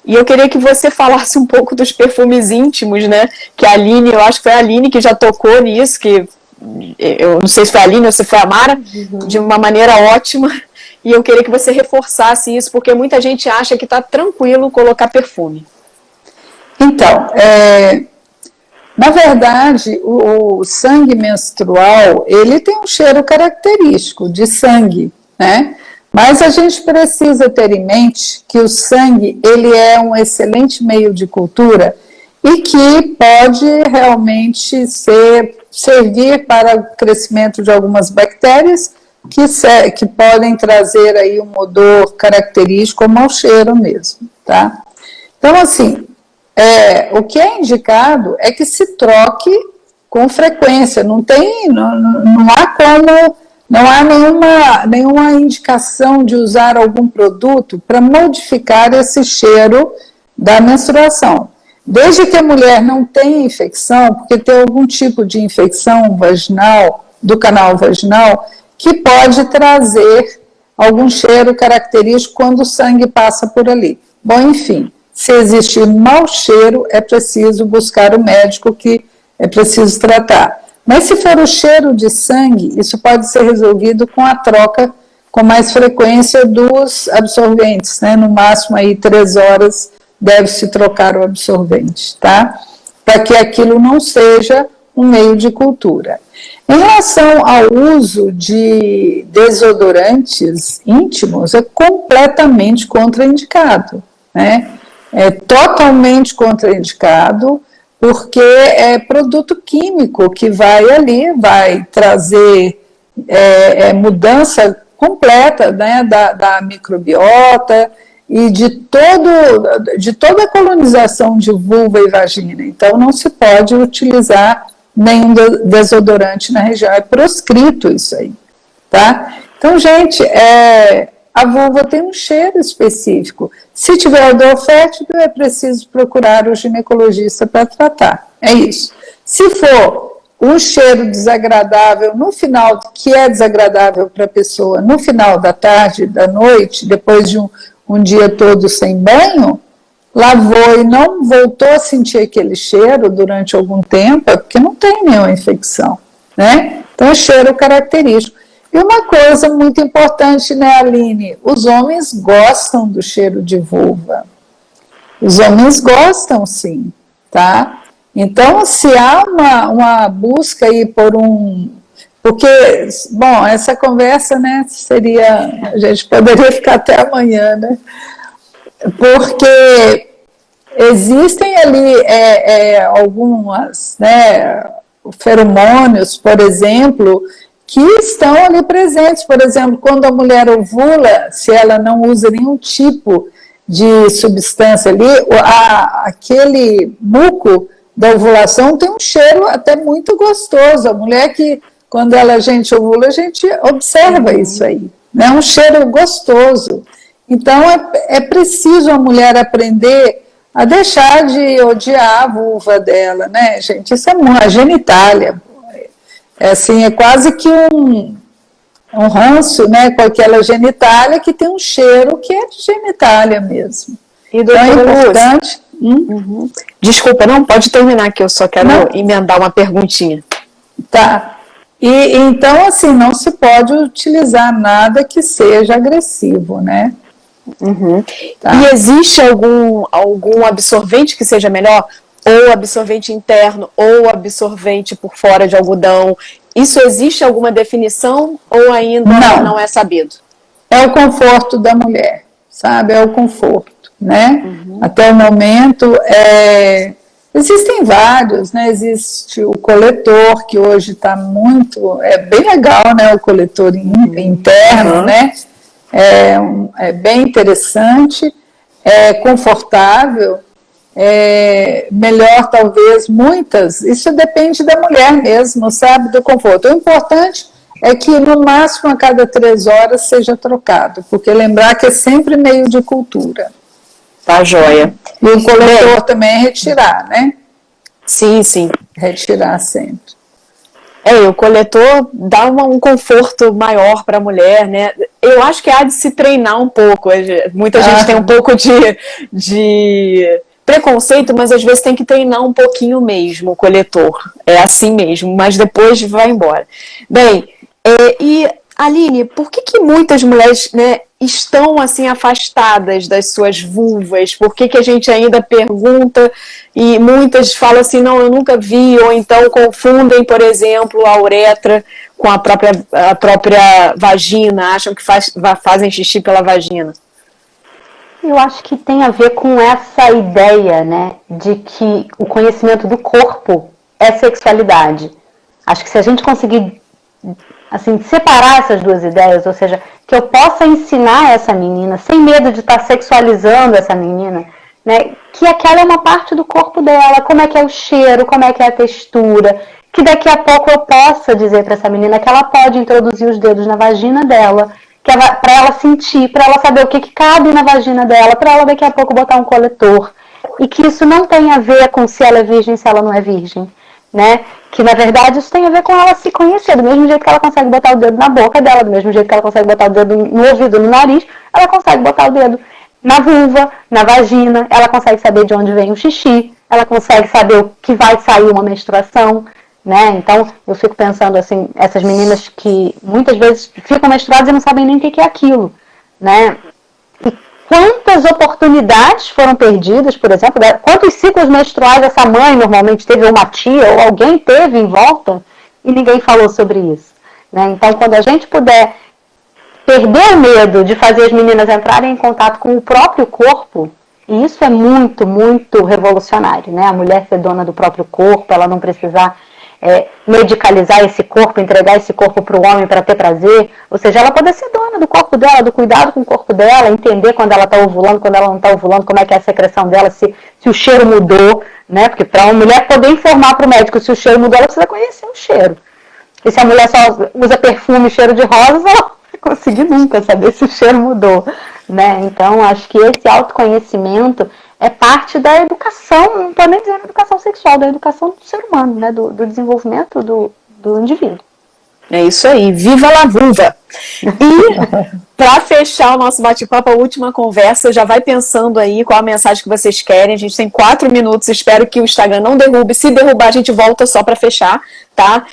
E eu queria que você falasse um pouco dos perfumes íntimos, né? Que a Aline, eu acho que foi a Aline que já tocou nisso, que eu não sei se foi a Aline ou se foi a Mara, de uma maneira ótima. E eu queria que você reforçasse isso, porque muita gente acha que está tranquilo colocar perfume. Então, na verdade, o sangue menstrual, ele tem um cheiro característico de sangue, né? Mas a gente precisa ter em mente que o sangue, ele é um excelente meio de cultura e que pode realmente servir para o crescimento de algumas bactérias que podem trazer aí um odor característico ou mau cheiro mesmo, tá? Então, assim, o que é indicado é que se troque com frequência, não há nenhuma indicação de usar algum produto para modificar esse cheiro da menstruação. Desde que a mulher não tenha infecção, porque tem algum tipo de infecção vaginal, do canal vaginal, que pode trazer algum cheiro característico quando o sangue passa por ali. Bom, enfim, se existir mau cheiro, é preciso buscar o médico que é preciso tratar. Mas se for o cheiro de sangue, isso pode ser resolvido com a troca com mais frequência dos absorventes, né? No máximo aí 3 horas deve-se trocar o absorvente, tá? Para que aquilo não seja um meio de cultura. Em relação ao uso de desodorantes íntimos, é completamente contraindicado, né? É totalmente contraindicado, porque é produto químico que vai ali, vai trazer mudança completa, né, da microbiota e de toda a colonização de vulva e vagina. Então, não se pode utilizar nenhum desodorante na região, é proscrito isso aí, tá? Então, gente, a vulva tem um cheiro específico. Se tiver odor fétido, é preciso procurar o ginecologista para tratar. É isso. Se for um cheiro desagradável no final, que é desagradável para a pessoa no final da tarde, da noite, depois de um dia todo sem banho, lavou e não voltou a sentir aquele cheiro durante algum tempo, é porque não tem nenhuma infecção, né? Então, é cheiro característico. E uma coisa muito importante, né, Aline? Os homens gostam do cheiro de vulva. Os homens gostam, sim, tá? Então, se há uma busca aí por porque, bom, essa conversa, né, a gente poderia ficar até amanhã, né? Porque existem ali algumas, né, feromônios, por exemplo, que estão ali presentes. Por exemplo, quando a mulher ovula, se ela não usa nenhum tipo de substância ali, aquele muco da ovulação tem um cheiro até muito gostoso. A mulher que, quando a gente ovula, a gente observa isso aí, né? Um cheiro gostoso. Então, é preciso a mulher aprender a deixar de odiar a vulva dela, né, gente? Isso é a genitália. Assim, é quase que um ranço, né, com aquela genitália que tem um cheiro que é de genitália mesmo. E então é importante... Desculpa, não, pode terminar que eu só quero emendar uma perguntinha. Tá. E então, assim, não se pode utilizar nada que seja agressivo, né? Tá. E existe algum absorvente que seja melhor? Ou absorvente interno, ou absorvente por fora de algodão? Isso existe alguma definição ou ainda não é sabido? é o conforto da mulher, sabe? É o conforto, né? Até o momento, existem vários, né? Existe o coletor, que hoje está muito, bem legal, né? O coletor interno, né? É bem interessante, é confortável, melhor talvez muitas, isso depende da mulher mesmo, sabe, do conforto. O importante é que no máximo a cada 3 horas seja trocado, porque lembrar que é sempre meio de cultura. Tá, joia. E o coletor também é retirar, né? Sim, sim. Retirar sempre. O coletor dá um conforto maior para a mulher, né? Eu acho que há de se treinar um pouco. Muita gente tem um pouco de preconceito, mas às vezes tem que treinar um pouquinho mesmo o coletor. É assim mesmo, mas depois vai embora. Bem, e Aline, por que muitas mulheres, né, estão assim afastadas das suas vulvas? Por que a gente ainda pergunta e muitas falam assim, não, eu nunca vi, ou então confundem, por exemplo, a uretra com a própria vagina, acham que fazem xixi pela vagina? Eu acho que tem a ver com essa ideia, né, de que o conhecimento do corpo é sexualidade. Acho que se a gente conseguir assim, separar essas duas ideias, ou seja, que eu possa ensinar essa menina, sem medo de estar sexualizando essa menina, né, que aquela é uma parte do corpo dela, como é que é o cheiro, como é que é a textura, que daqui a pouco eu possa dizer para essa menina que ela pode introduzir os dedos na vagina dela, para ela sentir, para ela saber o que cabe na vagina dela, para ela daqui a pouco botar um coletor, e que isso não tem a ver com se ela é virgem, se ela não é virgem, né? Que na verdade isso tem a ver com ela se conhecer, do mesmo jeito que ela consegue botar o dedo na boca dela, do mesmo jeito que ela consegue botar o dedo no ouvido, no nariz, ela consegue botar o dedo na vulva, na vagina, ela consegue saber de onde vem o xixi, ela consegue saber o que vai sair uma menstruação, né? Então eu fico pensando assim, essas meninas que muitas vezes ficam menstruadas e não sabem nem o que é aquilo, né? Quantas oportunidades foram perdidas, por exemplo, quantos ciclos menstruais essa mãe normalmente teve, ou uma tia, ou alguém teve em volta, e ninguém falou sobre isso, né? Então, quando a gente puder perder o medo de fazer as meninas entrarem em contato com o próprio corpo, e isso é muito, muito revolucionário, né? A mulher ser dona do próprio corpo, ela não precisar medicalizar esse corpo, entregar esse corpo para o homem para ter prazer, ou seja, ela poder ser dona do corpo dela, do cuidado com o corpo dela, entender quando ela está ovulando, quando ela não está ovulando, como é que é a secreção dela, se o cheiro mudou, né? Porque para uma mulher poder informar para o médico se o cheiro mudou, ela precisa conhecer o cheiro. E se a mulher só usa perfume e cheiro de rosas, ela não vai conseguir nunca saber se o cheiro mudou, né? Então, acho que esse autoconhecimento é parte da educação, não estou nem dizendo educação sexual, da educação do ser humano, né? Do desenvolvimento do indivíduo. É isso aí, viva la vulva! E para fechar o nosso bate-papo, a última conversa, já vai pensando aí qual a mensagem que vocês querem. A gente tem 4 minutos, espero que o Instagram não derrube. Se derrubar, a gente volta só para fechar, tá?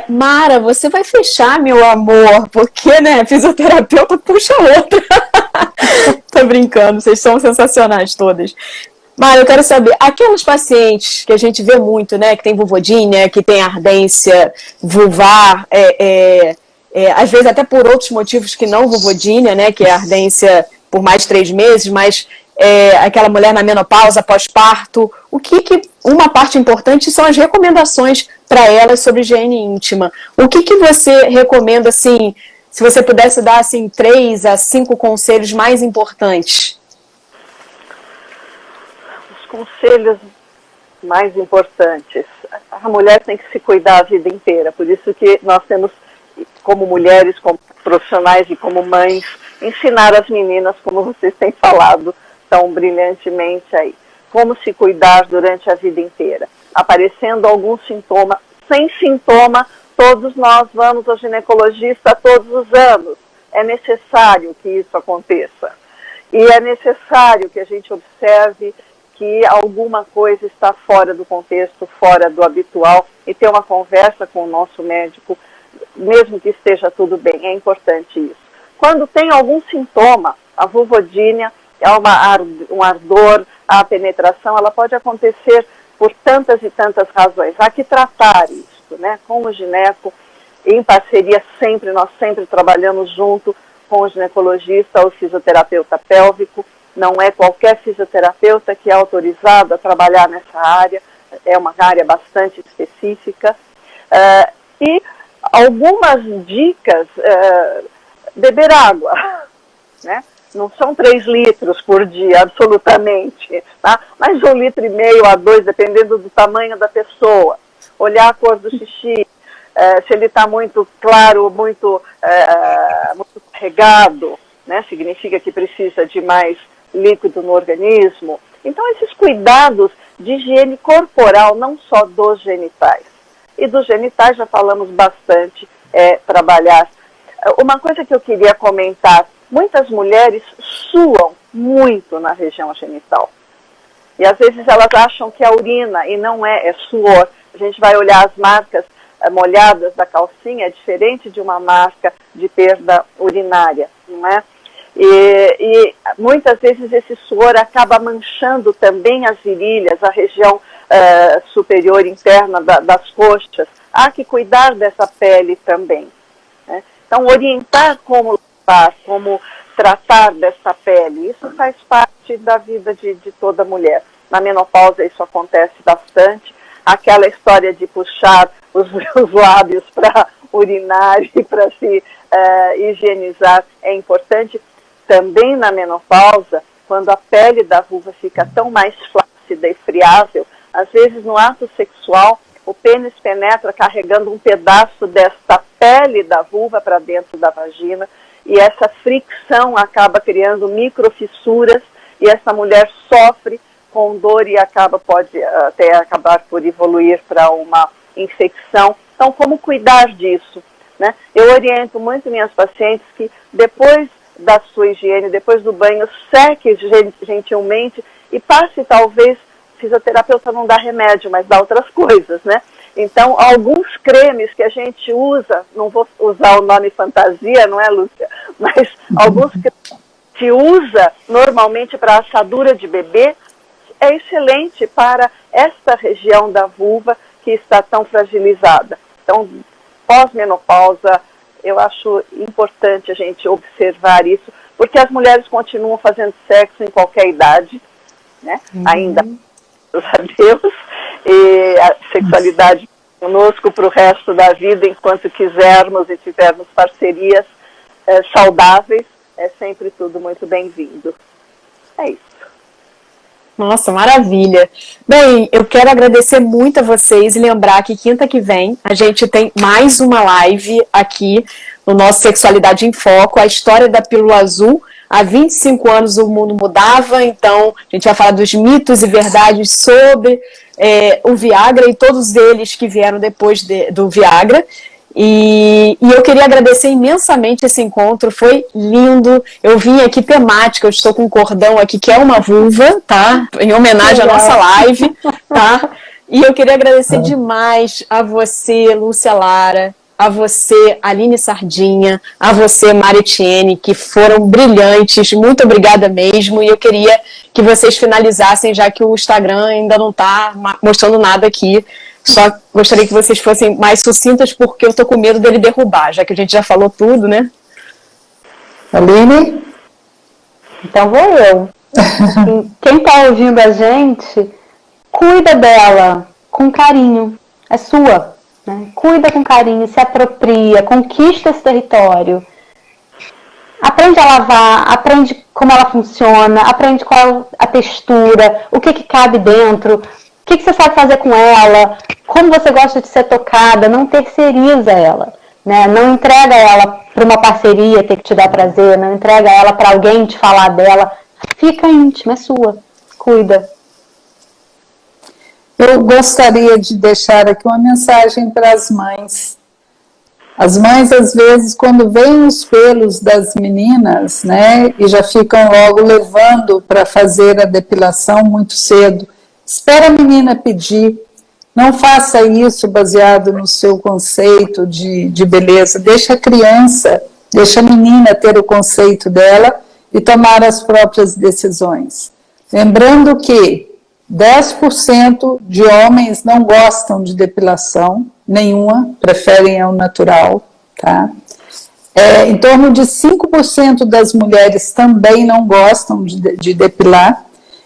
Mara, você vai fechar, meu amor, porque, né, fisioterapeuta puxa outra. Tô brincando, vocês são sensacionais todas. Mara, eu quero saber, aquelas pacientes que a gente vê muito, né, que tem vulvodínia, que tem ardência vulvar, às vezes até por outros motivos que não vulvodínia, né, que é ardência por mais de 3 meses, mas aquela mulher na menopausa, pós-parto, uma parte importante são as recomendações para elas sobre higiene íntima. O que você recomenda, assim, se você pudesse dar assim, 3 a 5 conselhos mais importantes? Os conselhos mais importantes. A mulher tem que se cuidar a vida inteira, por isso que nós temos, como mulheres, como profissionais e como mães, ensinar as meninas, como vocês têm falado tão brilhantemente aí, como se cuidar durante a vida inteira. Aparecendo algum sintoma, sem sintoma, todos nós vamos ao ginecologista todos os anos. É necessário que isso aconteça. E é necessário que a gente observe que alguma coisa está fora do contexto, fora do habitual, e ter uma conversa com o nosso médico, mesmo que esteja tudo bem. É importante isso. Quando tem algum sintoma, a vulvodínia é um ardor, a penetração, ela pode acontecer por tantas e tantas razões. Há que tratar isso, né? Com o gineco, em parceria sempre, nós sempre trabalhamos junto com o ginecologista ou fisioterapeuta pélvico. Não é qualquer fisioterapeuta que é autorizado a trabalhar nessa área, é uma área bastante específica. E algumas dicas, beber água, né? Não são 3 litros por dia, absolutamente, tá? Mas 1,5 litro a 2, dependendo do tamanho da pessoa. Olhar a cor do xixi, se ele está muito claro, muito regado, né? Significa que precisa de mais líquido no organismo. Então, esses cuidados de higiene corporal, não só dos genitais. E dos genitais já falamos bastante, trabalhar. Uma coisa que eu queria comentar, muitas mulheres suam muito na região genital. E às vezes elas acham que é urina, e não é suor. A gente vai olhar as marcas molhadas da calcinha, é diferente de uma marca de perda urinária, não é? E muitas vezes esse suor acaba manchando também as virilhas, a região superior interna das coxas. Há que cuidar dessa pele também, né? Então, orientar como lavar, como tratar dessa pele, isso faz parte da vida de toda mulher. Na menopausa isso acontece bastante. Aquela história de puxar os lábios para urinar e para se higienizar é importante. Também na menopausa, quando a pele da vulva fica tão mais flácida e friável, às vezes no ato sexual o pênis penetra carregando um pedaço desta pele da vulva para dentro da vagina, e essa fricção acaba criando microfissuras, e essa mulher sofre com dor e pode até acabar por evoluir para uma infecção. Então, como cuidar disso, né? Eu oriento muito minhas pacientes que depois da sua higiene, depois do banho, seque gentilmente e passe, talvez, fisioterapeuta não dá remédio, mas dá outras coisas, né? Então, alguns cremes que a gente usa, não vou usar o nome fantasia, não é, Lúcia? Mas alguns cremes que usa normalmente para assadura de bebê, é excelente para esta região da vulva que está tão fragilizada. Então, pós-menopausa, eu acho importante a gente observar isso, porque as mulheres continuam fazendo sexo em qualquer idade, né? Ainda, graças a Deus, e a sexualidade conosco para o resto da vida, enquanto quisermos e tivermos parcerias saudáveis, é sempre tudo muito bem-vindo. É isso. Nossa, maravilha. Bem, eu quero agradecer muito a vocês e lembrar que quinta que vem a gente tem mais uma live aqui no nosso Sexualidade em Foco, a história da pílula azul. Há 25 anos o mundo mudava, então a gente vai falar dos mitos e verdades sobre o Viagra e todos eles que vieram depois do Viagra. E eu queria agradecer imensamente esse encontro, foi lindo. Eu vim aqui temática, eu estou com um cordão aqui que é uma vulva, tá? Em homenagem à nossa live, tá? E eu queria agradecer demais a você, Lúcia Lara, a você, Aline Sardinha, a você, Maritiene, que foram brilhantes. Muito obrigada mesmo. E eu queria que vocês finalizassem, já que o Instagram ainda não está mostrando nada aqui. Só gostaria que vocês fossem mais sucintas, porque eu tô com medo dele derrubar, já que a gente já falou tudo, né? Aline? Então vou eu. Quem tá ouvindo a gente, cuida dela com carinho. É sua, né? Cuida com carinho, se apropria, conquista esse território. Aprende a lavar, aprende como ela funciona, aprende qual a textura, o que cabe dentro. O que você sabe fazer com ela? Como você gosta de ser tocada? Não terceiriza ela, né? Não entrega ela para uma parceria ter que te dar prazer, não entrega ela para alguém te falar dela. Fica íntima, é sua. Cuida. Eu gostaria de deixar aqui uma mensagem para as mães. As mães, às vezes, quando veem os pelos das meninas, né, e já ficam logo levando para fazer a depilação muito cedo, espera a menina pedir, não faça isso baseado no seu conceito de beleza, deixa a criança, deixa a menina ter o conceito dela e tomar as próprias decisões. Lembrando que 10% de homens não gostam de depilação nenhuma, preferem ao natural, tá? Em torno de 5% das mulheres também não gostam de depilar,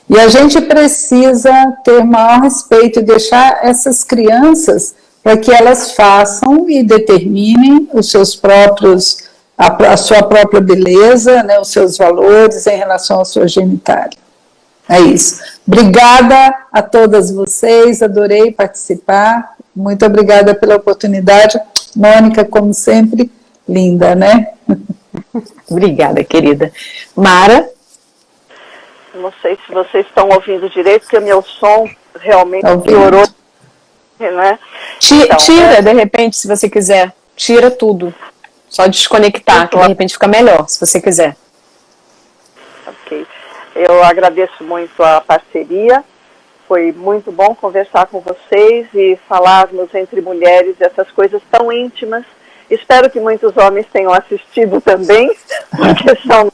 e a gente precisa ter maior respeito e deixar essas crianças para que elas façam e determinem os seus próprios, a sua própria beleza, né, os seus valores em relação à sua genitália. É isso. Obrigada a todas vocês, adorei participar, muito obrigada pela oportunidade. Mônica, como sempre, linda, né? Obrigada, querida. Mara? Não sei se vocês estão ouvindo direito, porque o meu som realmente piorou. Né? Então, tira, de repente, se você quiser. Tira tudo. Só desconectar, que de repente fica melhor, se você quiser. Ok. Eu agradeço muito a parceria. Foi muito bom conversar com vocês e falarmos entre mulheres essas coisas tão íntimas. Espero que muitos homens tenham assistido também, porque são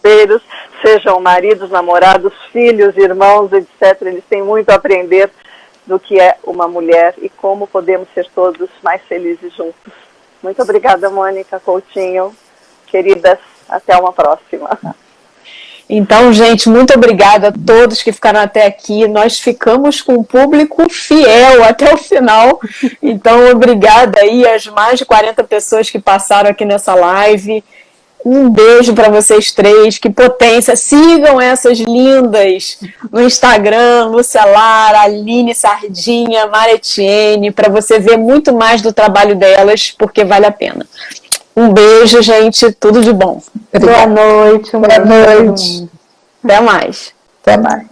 parceiros, sejam maridos, namorados, filhos, irmãos, etc. Eles têm muito a aprender do que é uma mulher e como podemos ser todos mais felizes juntos. Muito obrigada, Mônica, Coutinho. Queridas, até uma próxima. Então, gente, muito obrigada a todos que ficaram até aqui. Nós ficamos com um público fiel até o final. Então, obrigada aí às mais de 40 pessoas que passaram aqui nessa live. Um beijo para vocês três, que potência. Sigam essas lindas no Instagram, Lúcia Lara, Aline Sardinha, Maretiene, para você ver muito mais do trabalho delas, porque vale a pena. Um beijo, gente, tudo de bom. Boa noite. Boa noite. Até mais. Até mais.